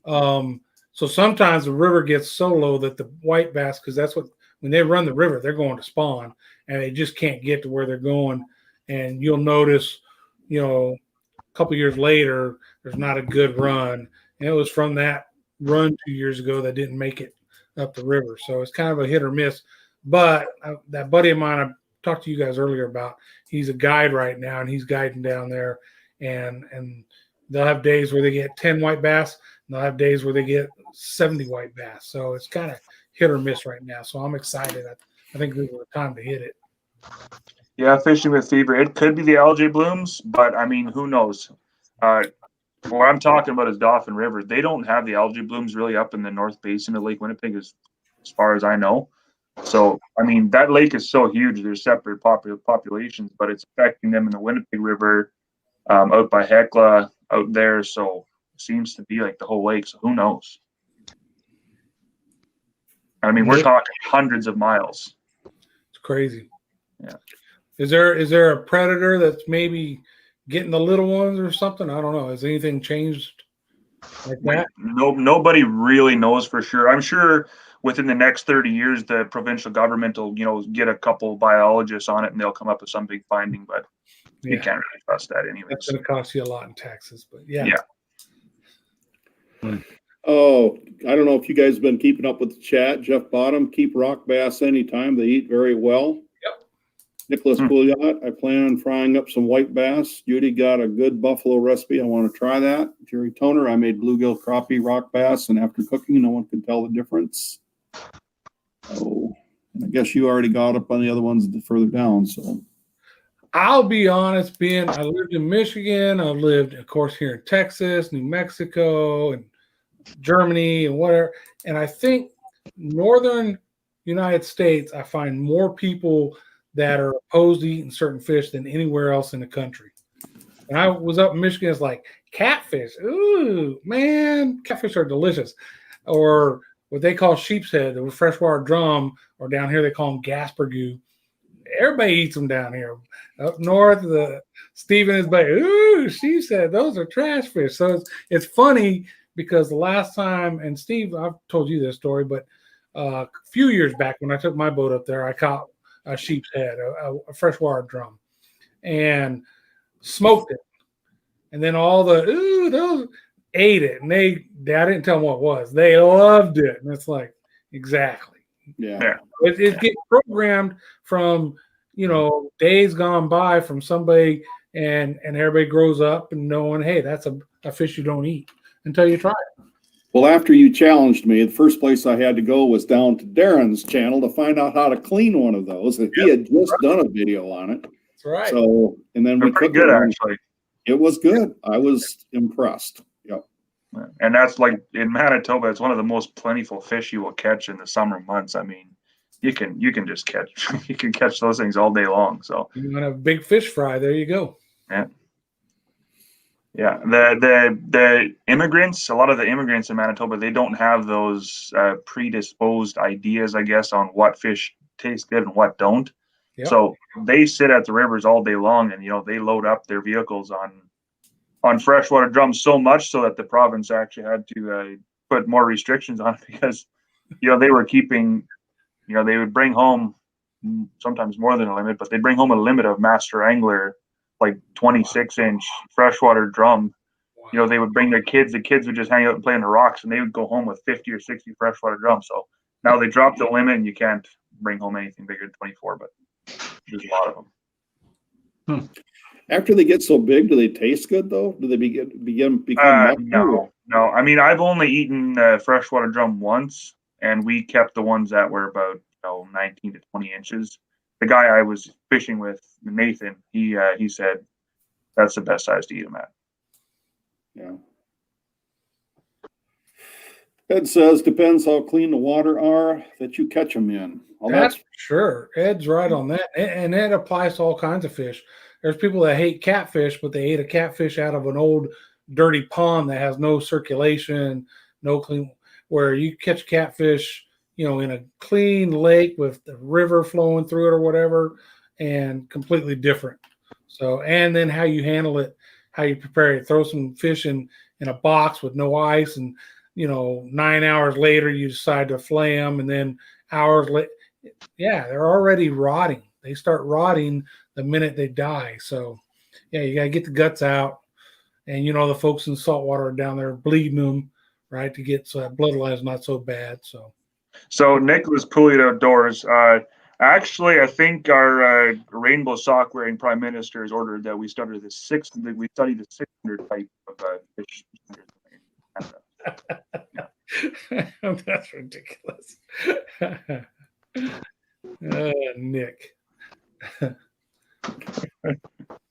So sometimes the river gets so low that the white bass, because that's when they run the river, they're going to spawn, and they just can't get to where they're going. And you'll notice, a couple years later, there's not a good run. And it was from that run 2 years ago that didn't make it up the river. So it's kind of a hit or miss. But that buddy of mine I talked to you guys earlier about, he's a guide right now, and he's guiding down there. And they'll have days where they get 10 white bass, and they'll have days where they get 70 white bass. So it's kind of hit or miss right now. So I'm excited. I think this is the time to hit it. Yeah, fishing with fever. It could be the algae blooms, but I mean, who knows? What I'm talking about is Dauphin River. They don't have the algae blooms really up in the North Basin of Lake Winnipeg, as far as I know. So, I mean, that lake is so huge. There's separate populations, but it's affecting them in the Winnipeg River, out by Hecla, out there. So it seems to be like the whole lake. So who knows? I mean, we're talking hundreds of miles. It's crazy. Yeah. Is there a predator that's maybe getting the little ones or something? I don't know. Has anything changed like that? Nobody really knows for sure. I'm sure within the next 30 years, the provincial government will, get a couple biologists on it, and they'll come up with some big finding. But you can't really trust that anyways. That's going to cost you a lot in taxes, but yeah. Oh, I don't know if you guys have been keeping up with the chat. Jeff Bottom, keep rock bass anytime. They eat very well. Yep. Nicholas Pouliot, I plan on frying up some white bass. Judy got a good buffalo recipe. I want to try that. Jerry Toner, I made bluegill, crappie, rock bass, and after cooking, no one can tell the difference. Oh, I guess you already got up on the other ones further down. So I'll be honest, Ben, I lived in Michigan. I've lived, of course, here in Texas, New Mexico, and Germany, and whatever. And I think northern United States, I find more people that are opposed to eating certain fish than anywhere else in the country. When I was up in Michigan, it's like catfish. Ooh, man, catfish are delicious. Or what they call sheep's head, the freshwater drum, or down here they call them gaspergoo. Everybody eats them down here. Up north, the Stevens Bay, ooh, sheep's head, those are trash fish. So it's funny because the last time, and Steve, I've told you this story, but a few years back when I took my boat up there, I caught a sheep's head, a freshwater drum, and smoked it. And then all those ate it, and I didn't tell them what it was. They loved it, and it's like exactly. Yeah. It gets programmed from days gone by from somebody, and everybody grows up and knowing, hey, that's a fish you don't eat until you try it. Well, after you challenged me, the first place I had to go was down to Darren's channel to find out how to clean one of those. And he had just done a video on it. That's right. So, and then They're we pretty took good, it. actually. It was good. I was impressed. Yep. And that's like in Manitoba, it's one of the most plentiful fish you will catch in the summer months. I mean, you can just catch you can catch those things all day long. So you want a big fish fry? There you go. Yeah. Yeah, the immigrants, a lot of the immigrants in Manitoba, they don't have those predisposed ideas, I guess, on what fish taste good and what don't. Yep. So they sit at the rivers all day long, and they load up their vehicles on freshwater drums so much so that the province actually had to put more restrictions on it because they were keeping, they would bring home sometimes more than a limit, but they'd bring home a limit of master angler, like 26-inch freshwater drum. Wow. They would bring their kids. The kids would just hang out and play in the rocks, and they would go home with 50 or 60 freshwater drums. So now they dropped the limit, and you can't bring home anything bigger than 24, but there's a lot of them. After they get so big, do they taste good though? Do they become No. I mean, I've only eaten freshwater drum once, and we kept the ones that were about 19 to 20 inches. The guy I was fishing with, Nathan, he said that's the best size to eat them at. Yeah. Ed says depends how clean the water are that you catch them in. Well, that's sure. Ed's right on that, and that applies to all kinds of fish. There's people that hate catfish, but they ate a catfish out of an old dirty pond that has no circulation, no clean. Where you catch catfish, in a clean lake with the river flowing through it or whatever, and completely different. So, and then how you handle it, how you prepare it. Throw some fish in a box with no ice, and 9 hours later you decide to flay them, and then hours later, they're already rotting. They start rotting the minute they die. So, you got to get the guts out. And, the folks in saltwater are down there bleeding them, right, to get so that blood line is not so bad. So Nicholas Pouliot Outdoors. Actually, I think our rainbow sock wearing prime minister has ordered that we study the 600 type of fish. That's ridiculous. Nick.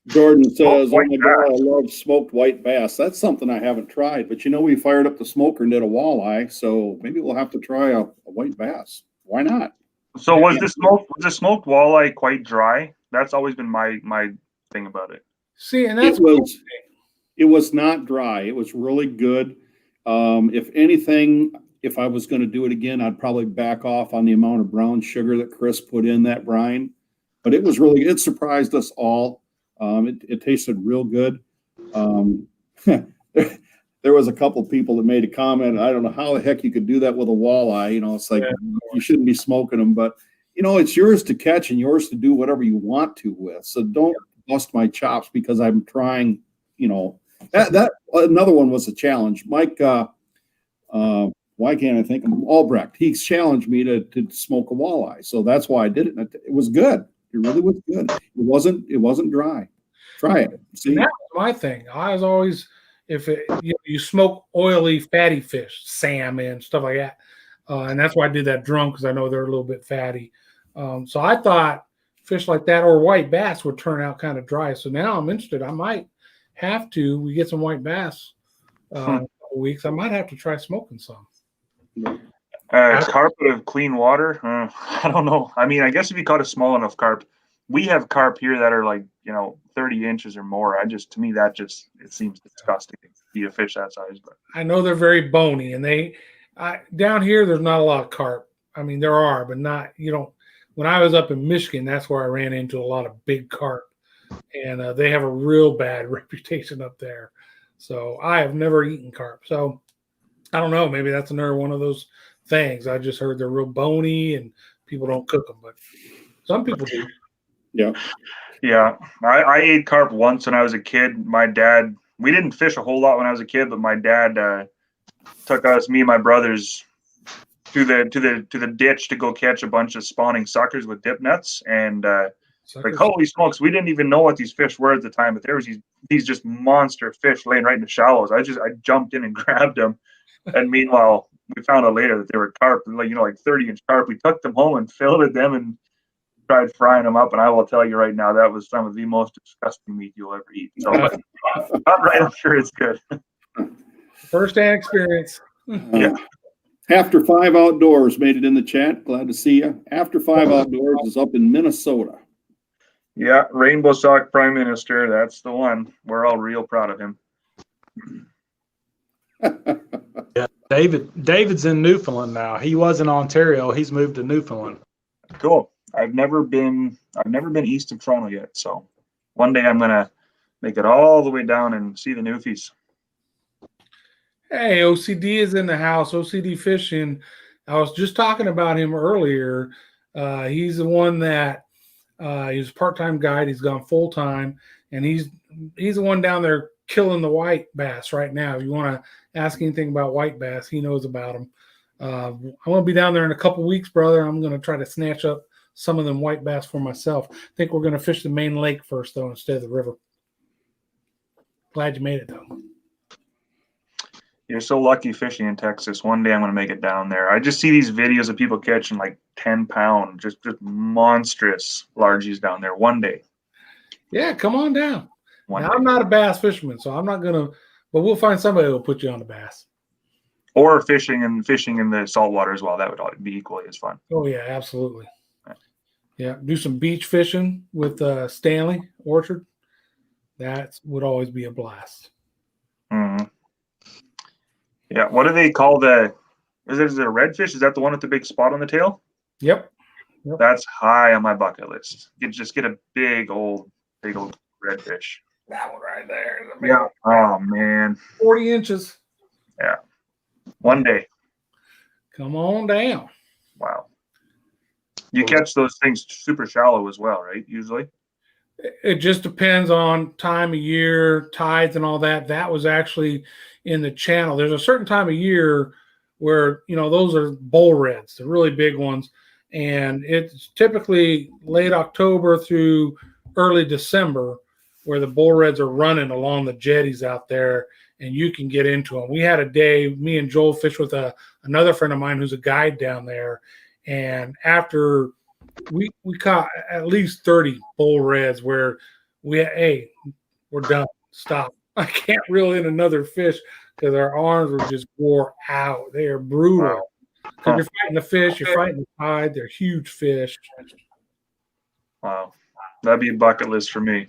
Jordan says, oh my God, I love smoked white bass. That's something I haven't tried, but we fired up the smoker and did a walleye, so maybe we'll have to try a white bass. Why not? So was the smoked walleye quite dry? That's always been my thing about it. See, and that's it was not dry. It was really good. If anything, if I was going to do it again, I'd probably back off on the amount of brown sugar that Chris put in that brine. But it was it surprised us all. It tasted real good. There was a couple people that made a comment. I don't know how the heck you could do that with a walleye. It's like you shouldn't be smoking them, but it's yours to catch and yours to do whatever you want to with. So don't bust my chops because I'm trying. That another one was a challenge. Mike, why can't I think of him? Albrecht. He challenged me to smoke a walleye, so that's why I did it. It was good. It really was good. It wasn't dry. Try it. See, that was my thing. I was always, if you smoke oily, fatty fish, salmon, stuff like that, and that's why I did that drum because I know they're a little bit fatty. So I thought fish like that or white bass would turn out kind of dry. So now I'm interested. I might have to. We get some white bass in a couple weeks. I might have to try smoking some. Carp of clean water? I don't know. I mean, I guess if you caught a small enough carp, we have carp here that are like 30 inches or more. To me that just it seems disgusting to eat a fish that size. But I know they're very bony, and down here there's not a lot of carp. I mean, there are, but not When I was up in Michigan, that's where I ran into a lot of big carp, and they have a real bad reputation up there. So I have never eaten carp. So I don't know. Maybe that's another one of those things. I just heard they're real bony and people don't cook them, but some people do. Yeah. Yeah, I ate carp once when I was a kid. My dad, we didn't fish a whole lot when I was a kid, but my dad took us, me and my brothers, to the ditch to go catch a bunch of spawning suckers with dip nets. And like, holy smokes, we didn't even know what these fish were at the time, but there was these just monster fish laying right in the shallows. I jumped in and grabbed them, and meanwhile we found out later that they were carp, like 30-inch carp. We took them home and filleted them and tried frying them up, and I will tell you right now, that was some of the most disgusting meat you'll ever eat. So, but I'm sure it's good. First-hand experience. Yeah. After 5 Outdoors made it in the chat. Glad to see you. After 5 Outdoors is up in Minnesota. Yeah, Rainbow Sock Prime Minister. That's the one. We're all real proud of him. Yeah, David's in Newfoundland now. He was in Ontario. He's moved to Newfoundland. Cool. I've never been east of Toronto yet. So one day I'm gonna make it all the way down and see the Newfies. Hey, OCD is in the house. OCD Fishing. I was just talking about him earlier. He's the one that he's a part-time guide. He's gone full-time, and he's the one down there killing the white bass right now. If you want to ask anything about white bass, he knows about them. I'm going to be down there in a couple weeks, brother. I'm going to try to snatch up some of them white bass for myself. I think we're going to fish the main lake first, though, instead of the river. Glad you made it, though. You're so lucky fishing in Texas. One day I'm going to make it down there. I just see these videos of people catching like 10-pound, just monstrous largies down there one day. Yeah, come on down. Now, I'm not a bass fisherman, so I'm not going to, but we'll find somebody who will put you on the bass. Or fishing in the saltwater as well. That would be equally as fun. Oh, yeah, absolutely. Yeah, do some beach fishing with Stanley Orchard. That would always be a blast. Mm-hmm. Yeah, what do they call is it a redfish? Is that the one with the big spot on the tail? Yep. That's high on my bucket list. Just get a big old redfish. That one right there. Yeah. Oh man. 40 inches. Yeah. One day. Come on down. Wow. You catch those things super shallow as well, right? Usually. It just depends on time of year, tides, and all that. That was actually in the channel. There's a certain time of year where, those are bull reds, the really big ones. And it's typically late October through early December where the bull reds are running along the jetties out there, and you can get into them. We had a day, me and Joel fished with another friend of mine who's a guide down there. And after we caught at least 30 bull reds where we're done. Stop. I can't reel in another fish because our arms were just wore out. They are brutal. Because you're fighting the fish, you're fighting the tide. They're huge fish. Wow. That'd be a bucket list for me.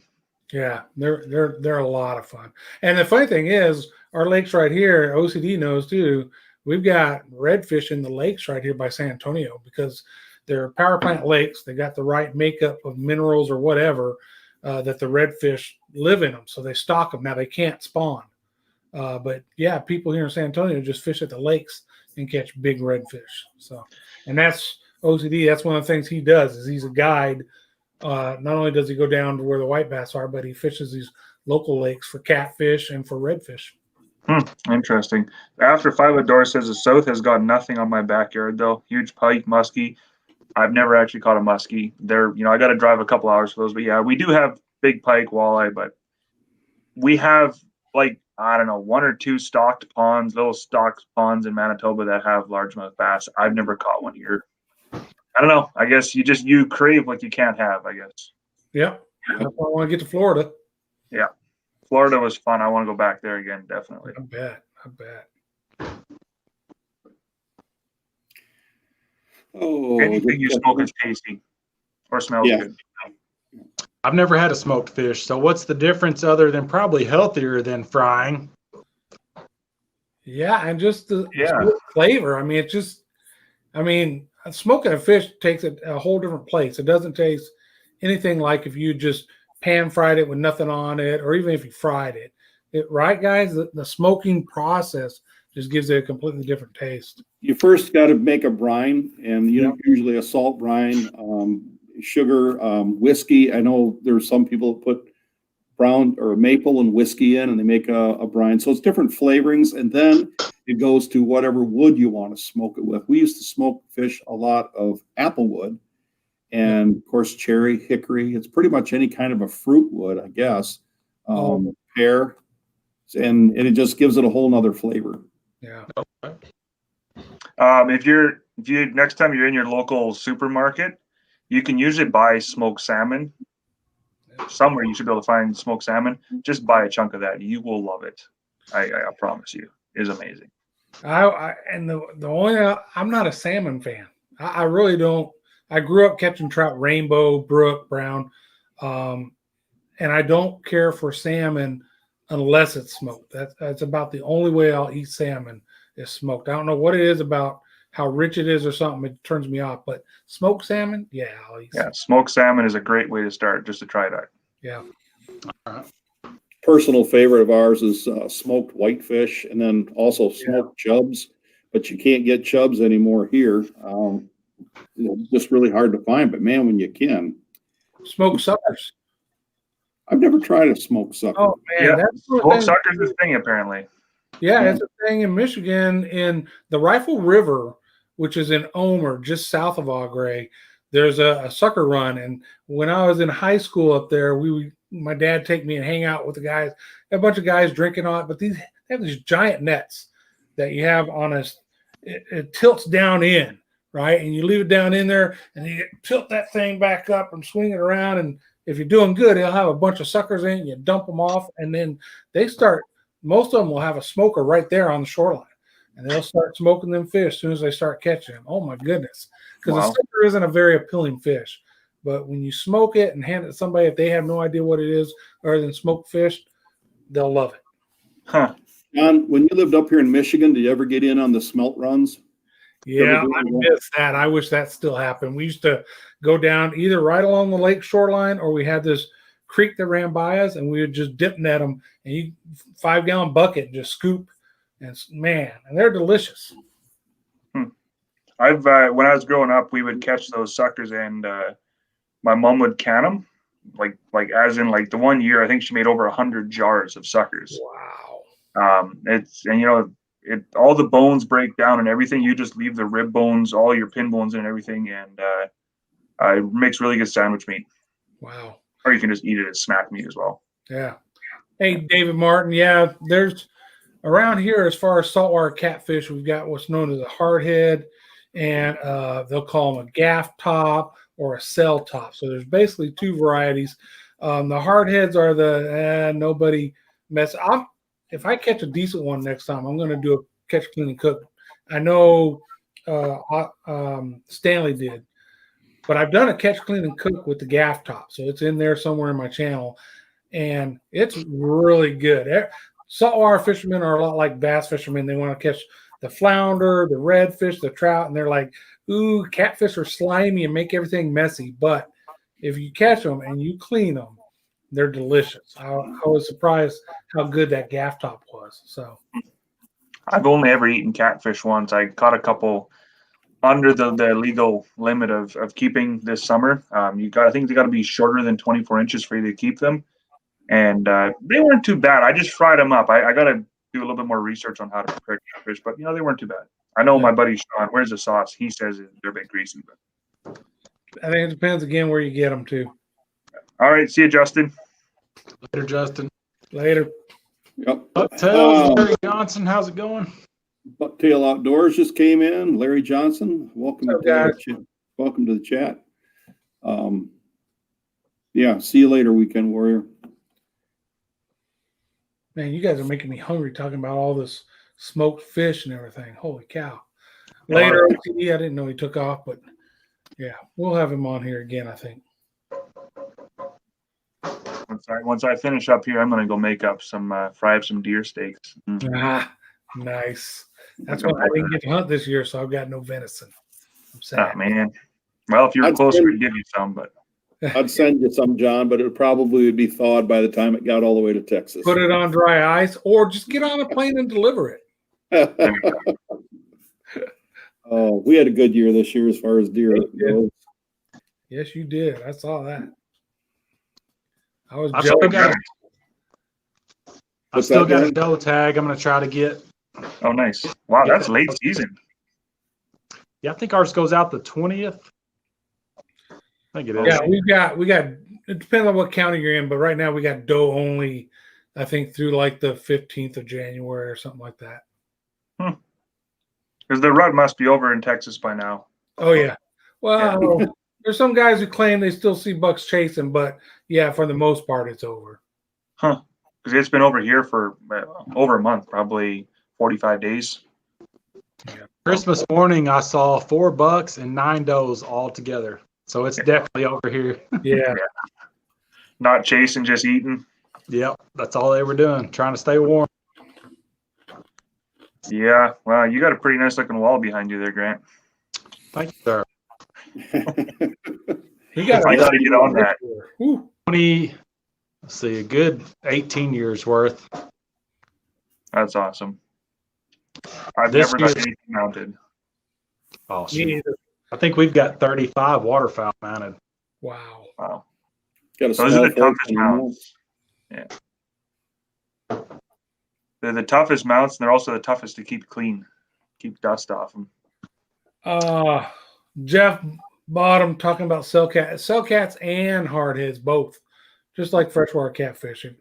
Yeah, they're a lot of fun. And the funny thing is, our lakes right here, OCD knows too, we've got redfish in the lakes right here by San Antonio because they're power plant lakes. They got the right makeup of minerals or whatever that the redfish live in them. So they stock them. Now they can't spawn. But yeah, people here in San Antonio just fish at the lakes and catch big redfish. So, and that's OCD. That's one of the things he does is he's a guide. Not only does he go down to where the white bass are, but he fishes these local lakes for catfish and for redfish. Interesting. After 5 Outdoors says the South has got nothing on my backyard though. Huge pike, muskie. I've never actually caught a muskie. I got to drive a couple hours for those. But yeah, we do have big pike, walleye, but we have like, I don't know, 1 or 2 little stocked ponds in Manitoba that have largemouth bass. I've never caught one here. I don't know. I guess you crave what you can't have, I guess. Yeah. That's why I want to get to Florida. Yeah. Florida was fun. I want to go back there again, definitely. I bet. Oh, anything you smoke is tasty or smells good. I've never had a smoked fish. So what's the difference other than probably healthier than frying? Yeah, and just the flavor. Smoking a fish takes a whole different place. It doesn't taste anything like if you just pan fried it with nothing on it, or even if you fried it. Right, guys? The smoking process just gives it a completely different taste. you first got to make a brine, and usually a salt brine, sugar, whiskey. I know there's some people that put brown or maple and whiskey in, and they make a brine. So it's different flavorings, and then it goes to whatever wood you want to smoke it with. We used to smoke fish a lot of apple wood, and of course cherry, hickory. It's pretty much any kind of a fruit wood, I guess. Pear, and it just gives it a whole nother flavor. Yeah. If you next time you're in your local supermarket, you can usually buy smoked salmon. Somewhere you should be able to find smoked salmon. Just buy a chunk of that. You will love it. I promise you. It's amazing. I'm not a salmon fan. I really don't. I grew up catching trout, rainbow, brook, brown, and I don't care for salmon unless it's smoked. That's about the only way I'll eat salmon is smoked. I don't know what it is about how rich it is or something. It turns me off. But smoked salmon, yeah, I'll eat. Yeah, smoked salmon is a great way to start, just to try that. Yeah. Personal favorite of ours is smoked whitefish, and then also smoked chubs. But you can't get chubs anymore here. It's just really hard to find. But man, when you can, smoked suckers. I've never tried a smoked sucker. Oh man, that's smoked suckers is a thing apparently. Yeah, it's a thing in Michigan in the Rifle River, which is in Omer, just south of Augrey. There's a sucker run, and when I was in high school up there, my dad take me and hang out with the guys. A bunch of guys drinking on it, but they have these giant nets that you have on it tilts down in, right? And you leave it down in there, and you tilt that thing back up and swing it around. And if you're doing good, it'll have a bunch of suckers in it. You dump them off, and then they start. Most of them will have a smoker right there on the shoreline, and they'll start smoking them fish as soon as they start catching them. Oh my goodness! Because a sucker isn't a very appealing fish, but when you smoke it and hand it to somebody, if they have no idea what it is other than smoked fish, they'll love it. Huh. John, when you lived up here in Michigan, did you ever get in on the smelt runs? Yeah, I miss that. I wish that still happened. We used to go down either right along the lake shoreline, or we had this creek that ran by us, and we would just dip net them, and you 5-gallon bucket just scoop, and they're delicious. I've when I was growing up, we would catch those suckers, and my mom would can them, like as in like the one year I think she made over 100 jars of suckers. Wow. It all the bones break down and everything. You just leave the rib bones, all your pin bones and everything, and it makes really good sandwich meat. Wow. Or you can just eat it as snack meat as well. Yeah. Hey, David Martin. Yeah, there's around here as far as saltwater catfish, we've got what's known as a hardhead, and they'll call them a gaff top or a cell top. So there's basically two varieties. The hardheads are the nobody mess. If I catch a decent one next time, I'm going to do a catch, clean, and cook. I know Stanley did. But I've done a catch, clean, and cook with the gaff top. So it's in there somewhere in my channel. And it's really good. Saltwater fishermen are a lot like bass fishermen. They want to catch the flounder, the redfish, the trout. And they're like, ooh, catfish are slimy and make everything messy. But if you catch them and you clean them, they're delicious. I was surprised how good that gaff top was. So I've only ever eaten catfish once. I caught a couple under the legal limit of keeping this summer. I think they got to be shorter than 24 inches for you to keep them, and they weren't too bad. I just fried them up. I got to do a little bit more research on how to prepare catfish, but they weren't too bad. I know my buddy Sean, where's the sauce? He says they're a bit greasy, but I think it depends again where you get them to. All right, see you, Justin. Later, Justin. Later. Yep. Bucktails, Larry Johnson, how's it going? Bucktail Outdoors just came in. Larry Johnson, welcome to the chat. Yeah, see you later, Weekend Warrior. Man, you guys are making me hungry talking about all this smoked fish and everything. Holy cow. Later, OTE, I didn't know he took off, but yeah, we'll have him on here again, I think. Once I finish up here, I'm going to go make up fry up some deer steaks. Nice. That's why I didn't get to hunt this year, so I've got no venison. I'm sad. Oh, man. Well, if you were closer, I'd give you some, but I'd send you some, John, but it probably would be thawed by the time it got all the way to Texas. Put it on dry ice, or just get on a plane and deliver it. Oh, we had a good year this year as far as deer goes. Yes, you did. I saw that. I was I've jealous. still got a doe tag. I'm going to try to get. Oh, nice. Wow, that's late season. Yeah, I think ours goes out the 20th. I think it is. Yeah, we got. It depends on what county you're in, but right now we got doe only. I think through like the 15th of January or something like that. Because the rut must be over in Texas by now. Oh yeah. Well, there's some guys who claim they still see bucks chasing, but yeah, for the most part, it's over. Huh. Because it's been over here for over a month, probably 45 days. Yeah. Christmas morning, I saw 4 bucks and 9 does all together. So it's definitely over here. Yeah. Not chasing, just eating. Yep, that's all they were doing, trying to stay warm. Yeah. Well, you got a pretty nice looking wall behind you there, Grant. Thank you, sir. He got. I got to get on that. 20, let's see, a good 18 years worth. That's awesome. I've This never got year- anything mounted. Oh, Me shoot. neither. I think we've got 35 waterfowl mounted. Wow. Wow. Got a Those small are the toughest fork. mounts. Yeah. They're the toughest mounts, and they're also the toughest to keep clean, keep dust off them. Jeff Bottom talking about cellcats and hardheads both, just like freshwater catfishing,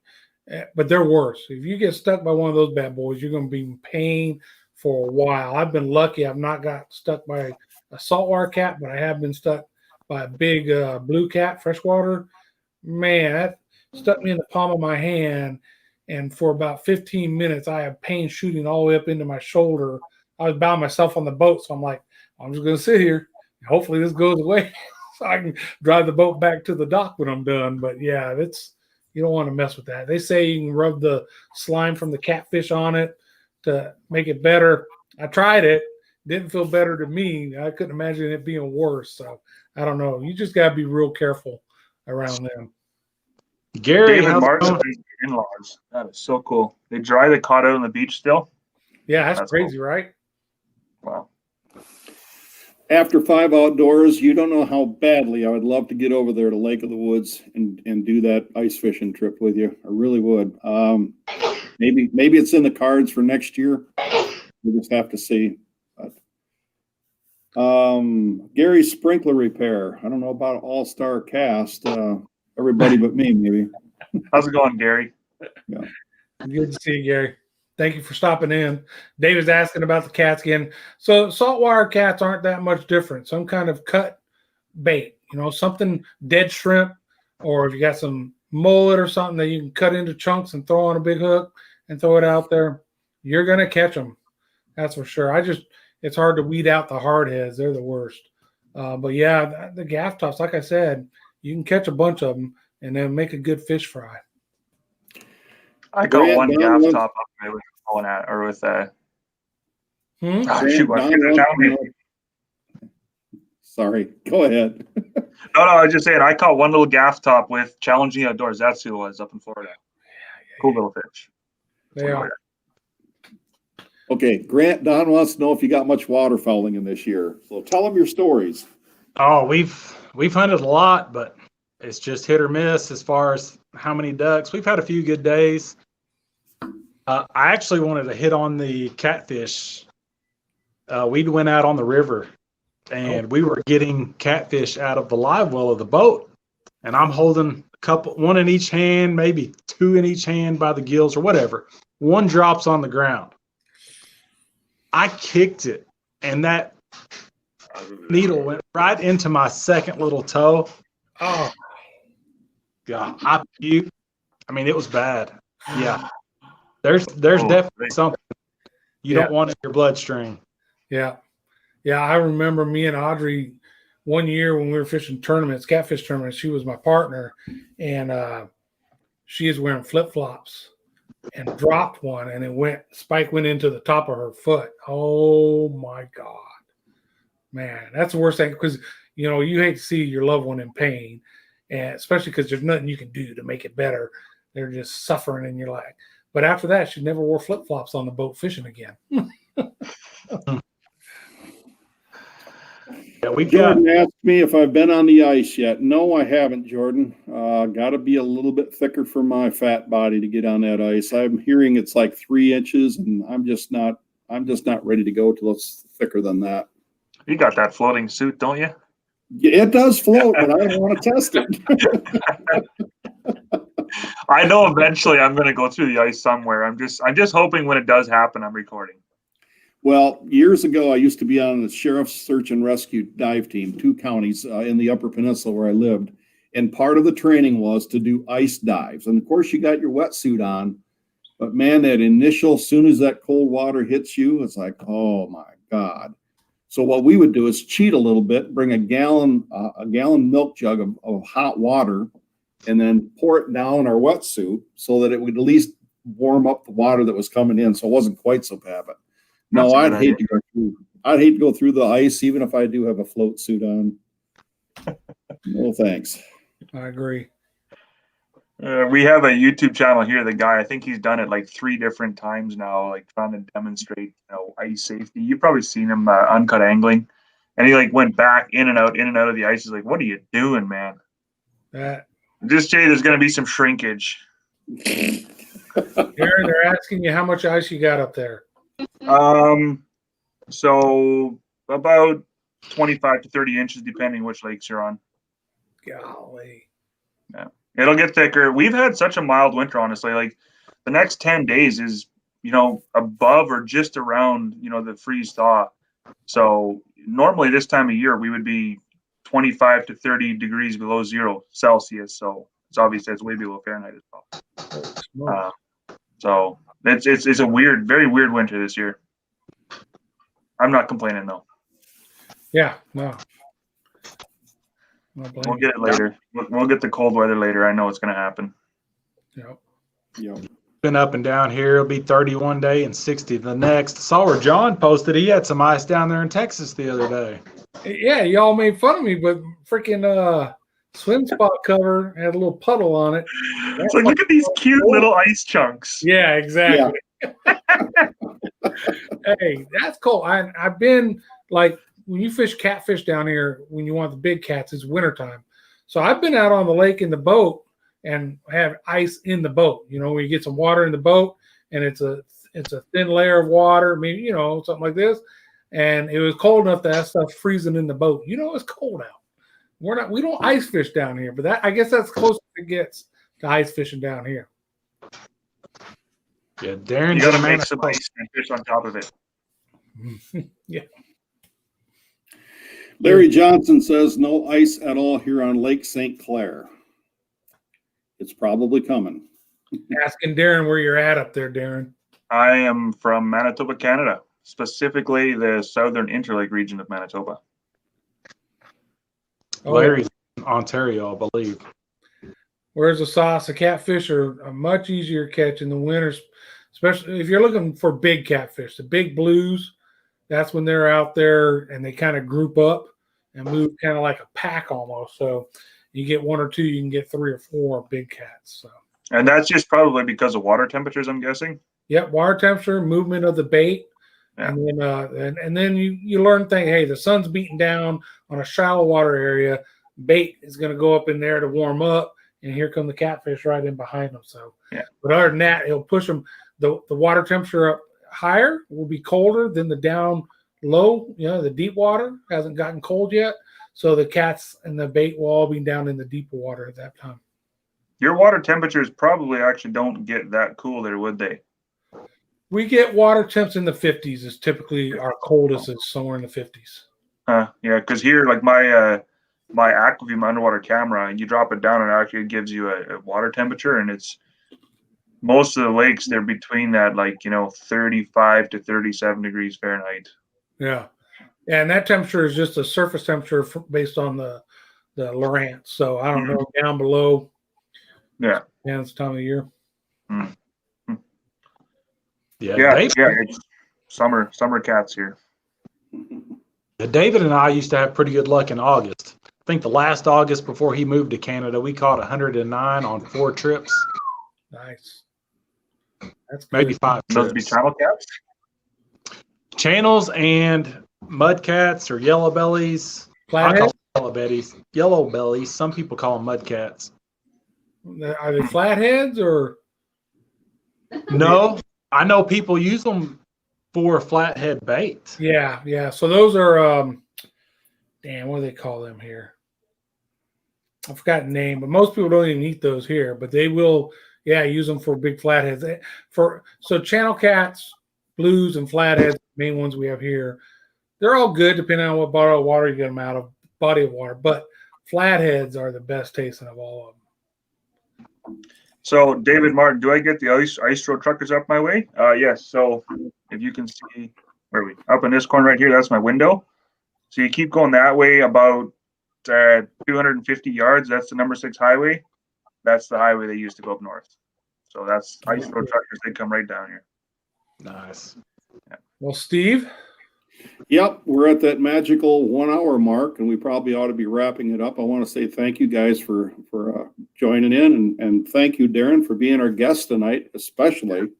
but they're worse. If you get stuck by one of those bad boys, you're going to be in pain for a while. I've been lucky; I've not got stuck by a saltwater cat, but I have been stuck by a big blue cat, freshwater. Man, that stuck me in the palm of my hand, and for about 15 minutes, I had pain shooting all the way up into my shoulder. I was by myself on the boat, so I'm like, I'm just going to sit here. Hopefully this goes away so I can drive the boat back to the dock when I'm done. But yeah, you don't want to mess with that. They say you can rub the slime from the catfish on it to make it better. I tried it. Didn't feel better to me. I couldn't imagine it being worse. So I don't know. You just got to be real careful around them. Gary, David how's it Martin going? and his in-laws. That is so cool. They dry the cod out on the beach still. Yeah, that's That's crazy, right? Wow. After 5 outdoors, you don't know how badly I would love to get over there to Lake of the Woods and do that ice fishing trip with you. I really would. Maybe it's in the cards for next year. We just have to see. But, Gary's sprinkler repair. I don't know about all-star cast. Everybody but me, maybe. How's it going, Gary? Yeah. Good to see you, Gary. Thank you for stopping in. David's asking about the cats again. So saltwater cats aren't that much different. Some kind of cut bait, something dead shrimp, or if you got some mullet or something that you can cut into chunks and throw on a big hook and throw it out there, you're going to catch them. That's for sure. It's hard to weed out the hardheads. They're the worst. But yeah, the gaff tops, like I said, you can catch a bunch of them and then make a good fish fry. I got one gaff top up there with calling at or with Sorry, go ahead. No, I was just saying I caught one little gaff top with Challenging Outdoors. That's who it was up in Florida. Cool little fish. They are. Okay, Grant, Don wants to know if you got much waterfowling in this year. So tell him your stories. Oh, we've hunted a lot, but it's just hit or miss as far as how many ducks. We've had a few good days. I actually wanted to hit on the catfish. We went out on the river, and we were getting catfish out of the live well of the boat. And I'm holding one in each hand, maybe 2 in each hand by the gills or whatever. One drops on the ground. I kicked it, and that needle went right into my second little toe. Oh, God. I puked. I mean, it was bad. Yeah. There's definitely something you don't want in your bloodstream. Yeah. Yeah, I remember me and Audrey one year when we were fishing tournaments, catfish tournaments, she was my partner, and she is wearing flip-flops and dropped one, and spike went into the top of her foot. Oh, my God. Man, that's the worst thing because, you hate to see your loved one in pain, and especially because there's nothing you can do to make it better. They're just suffering in your life. But after that, she never wore flip-flops on the boat fishing again. Yeah, we've got. Jordan asked me if I've been on the ice yet. No, I haven't, Jordan. Got to be a little bit thicker for my fat body to get on that ice. I'm hearing it's like 3 inches, and I'm just not ready to go till it's thicker than that. You got that floating suit, don't you? Yeah, it does float, but I don't want to test it. I know eventually I'm going to go through the ice somewhere. I'm just hoping when it does happen, I'm recording. Well, years ago, I used to be on the sheriff's search and rescue dive team, 2 counties in the Upper Peninsula where I lived. And part of the training was to do ice dives. And of course, you got your wetsuit on. But man, that initial, soon as that cold water hits you, it's like, oh my God. So what we would do is cheat a little bit, bring a gallon milk jug of hot water, and then pour it down our wetsuit so that it would at least warm up the water that was coming in. So it wasn't quite so bad. But no, I'd hate to go through the ice, even if I do have a float suit on. No, thanks. I agree. We have a YouTube channel here. The guy, I think he's done it like 3 different times now, like trying to demonstrate, ice safety. You've probably seen him uncut angling, and he like went back in and out of the ice. He's like, "What are you doing, man?" Just Jay, there's going to be some shrinkage. Darren, they're asking you how much ice you got up there. So about 25 to 30 inches, depending which lakes you're on. Golly. Yeah. It'll get thicker. We've had such a mild winter, honestly. Like the next 10 days is, above or just around, the freeze thaw. So normally this time of year, we would be 25 to 30 degrees below 0 Celsius. So it's obviously it's way below Fahrenheit as well. So it's a very weird winter this year. I'm not complaining though. Yeah, no. We'll get it later. We'll get the cold weather later. I know it's going to happen. Yep. Been up and down here. It'll be 30 one day and 60 the next. Saw where John posted he had some ice down there in Texas the other day. Yeah, y'all made fun of me, but freaking swim spot cover had a little puddle on it. It's like, look at these cute little ice chunks. Yeah, exactly. Yeah. Hey, that's cool. I've been like, when you fish catfish down here, when you want the big cats, it's wintertime. So I've been out on the lake in the boat and have ice in the boat. When you get some water in the boat and it's a thin layer of water, something like this. And it was cold enough that stuff's freezing in the boat. It's cold out. We don't ice fish down here, but I guess that's close as it gets to ice fishing down here. Yeah, Darren, you got to make some ice and fish on top of it. Yeah. Larry Johnson says no ice at all here on Lake St. Clair. It's probably coming. Asking Darren where you're at up there, Darren. I am from Manitoba, Canada, specifically the southern interlake region of Manitoba. Larry's in Ontario, I believe. Where's the sauce? The catfish are a much easier catch in the winters, especially if you're looking for big catfish. The big blues, that's when they're out there and they kind of group up and move kind of like a pack almost. So you get 1 or 2, you can get 3 or 4 big cats. So. And that's just probably because of water temperatures, I'm guessing. Yep, water temperature, movement of the bait, and then you learn things. Hey, the sun's beating down on a shallow water area. Bait is going to go up in there to warm up, and here come the catfish right in behind them. So, but other than that, it'll push them. The water temperature up higher will be colder than the down low. The deep water hasn't gotten cold yet, so the cats and the bait will all be down in the deeper water at that time. Your water temperatures probably actually don't get that cool there, would they? We get water temps in the 50s is typically our coldest is somewhere in the 50s. Yeah, because here, like my Aquaview underwater camera, and you drop it down, and it actually gives you a water temperature, and it's most of the lakes, they're between that 35 to 37 degrees Fahrenheit. Yeah. And that temperature is just a surface temperature based on the Lowrance. So I don't know down below. Yeah. It's time of year. Mm-hmm. Yeah. It's summer cats here. David and I used to have pretty good luck in August. I think the last August before he moved to Canada, we caught 109 on 4 trips. Nice. That's good. Maybe 5 trips. Those would be channel cats? Channels and mud cats or yellow bellies. I call Flathead? them yellow bellies. Some people call them mudcats. Are they flatheads or? No, I know people use them for flathead bait. Yeah. So those are damn, what do they call them here? I forgot the name, but most people don't even eat those here. But they will, use them for big flatheads. So channel cats, blues, and flatheads, the main ones we have here. They're all good depending on what bottle of water you get them out of, body of water. But flatheads are the best tasting of all of them. So, David Martin, do I get the ice road truckers up my way? Yes. So, if you can see, where are we? Up in this corner right here, that's my window. So you keep going that way about 250 yards. That's the number 6 highway. That's the highway they used to go up north. So that's ice road truckers. They come right down here. Nice. Yeah. Well, Steve? Yep, we're at that magical 1 hour mark, and we probably ought to be wrapping it up. I want to say thank you guys for joining in, and thank you, Darren, for being our guest tonight, especially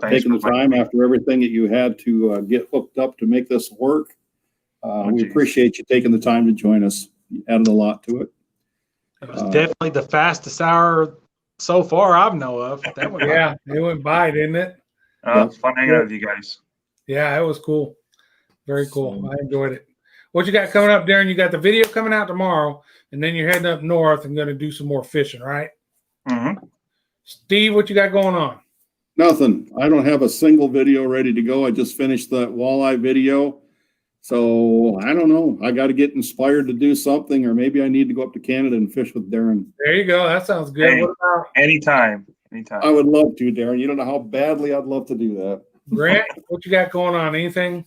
taking the time after everything that you had to get hooked up to make this work. We appreciate you taking the time to join us. You added a lot to it. It was definitely the fastest hour so far I've know of. It went by, didn't it? It's fun hanging out with you guys. Yeah, it was cool. Very cool. I enjoyed it. What you got coming up, Darren? You got the video coming out tomorrow, and then you're heading up north and going to do some more fishing, right? Mm-hmm. Steve, what you got going on? Nothing. I don't have a single video ready to go. I just finished that walleye video. So I don't know. I got to get inspired to do something, or maybe I need to go up to Canada and fish with Darren. There you go. That sounds good. Hey, what about anytime? I would love to, Darren. You don't know how badly I'd love to do that. Grant, what you got going on? Anything?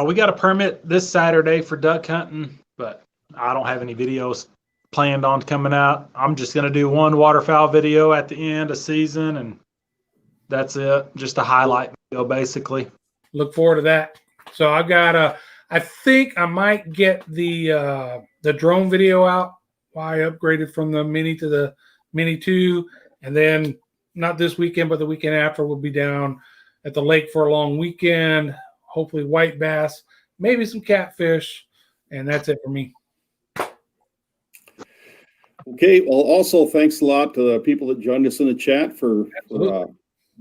We got a permit this Saturday for duck hunting, but I don't have any videos planned on coming out. I'm just going to do one waterfowl video at the end of season, and that's it. Just a highlight video, basically. Look forward to that. So I've got I think I might get the drone video out. I upgraded from the Mini to the Mini 2, and then not this weekend, but the weekend after, we'll be down at the lake for a long weekend. Hopefully white bass, maybe some catfish, and that's it for me. Okay. Well, also thanks a lot to the people that joined us in the chat for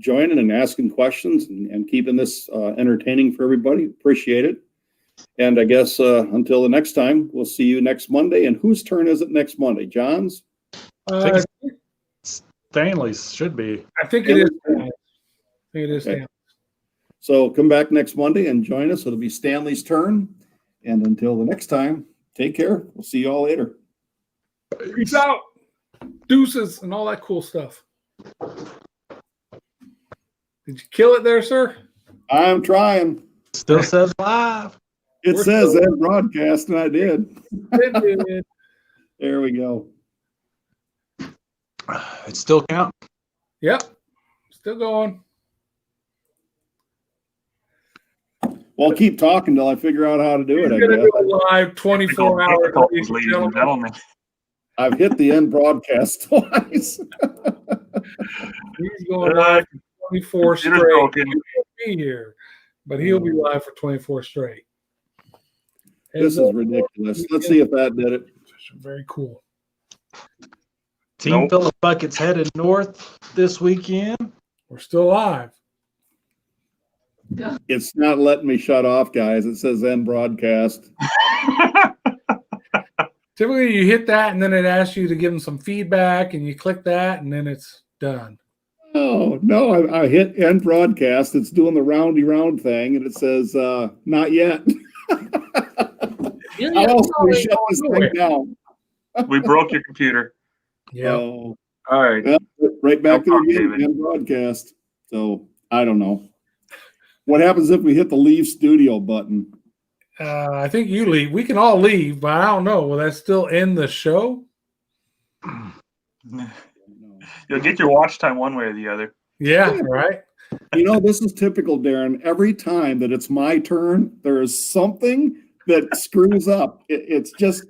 joining and asking questions and keeping this entertaining for everybody. Appreciate it. And I guess until the next time, we'll see you next Monday. And whose turn is it next Monday? John's? Stanley's should be. I think it is. Okay. So come back next Monday and join us. It'll be Stanley's turn. And until the next time, take care. We'll see you all later. Peace out. Deuces and all that cool stuff. Did you kill it there, sir? I'm trying. Still says live. It says that broadcast, and I did. It did. There we go. It still counts. Yep. Still going. Well, keep talking till I figure out how to do it. We're going to do a live 24 hours. Ladies and gentlemen. I've hit the end broadcast twice. He's going live for 24 straight. He'll be here, but he'll be live for 24 straight. This is ridiculous. Let's see if that did it. Very cool. Team Philip Bucket's headed north this weekend. We're still live. It's not letting me shut off, guys. It says end broadcast. Typically, you hit that, and then it asks you to give them some feedback, and you click that, and then it's done. Oh, no, I hit end broadcast. It's doing the roundy round thing, and it says not yet. How else do we shut this thing down? We broke your computer. Yeah. All right. Well, right back to the end broadcast. So I don't know. What happens if we hit the leave studio button? I think you leave. We can all leave, but I don't know. Will that still end the show? You'll get your watch time one way or the other. Yeah, right. You know, this is typical, Darren. Every time that it's my turn, there is something that screws up. It's just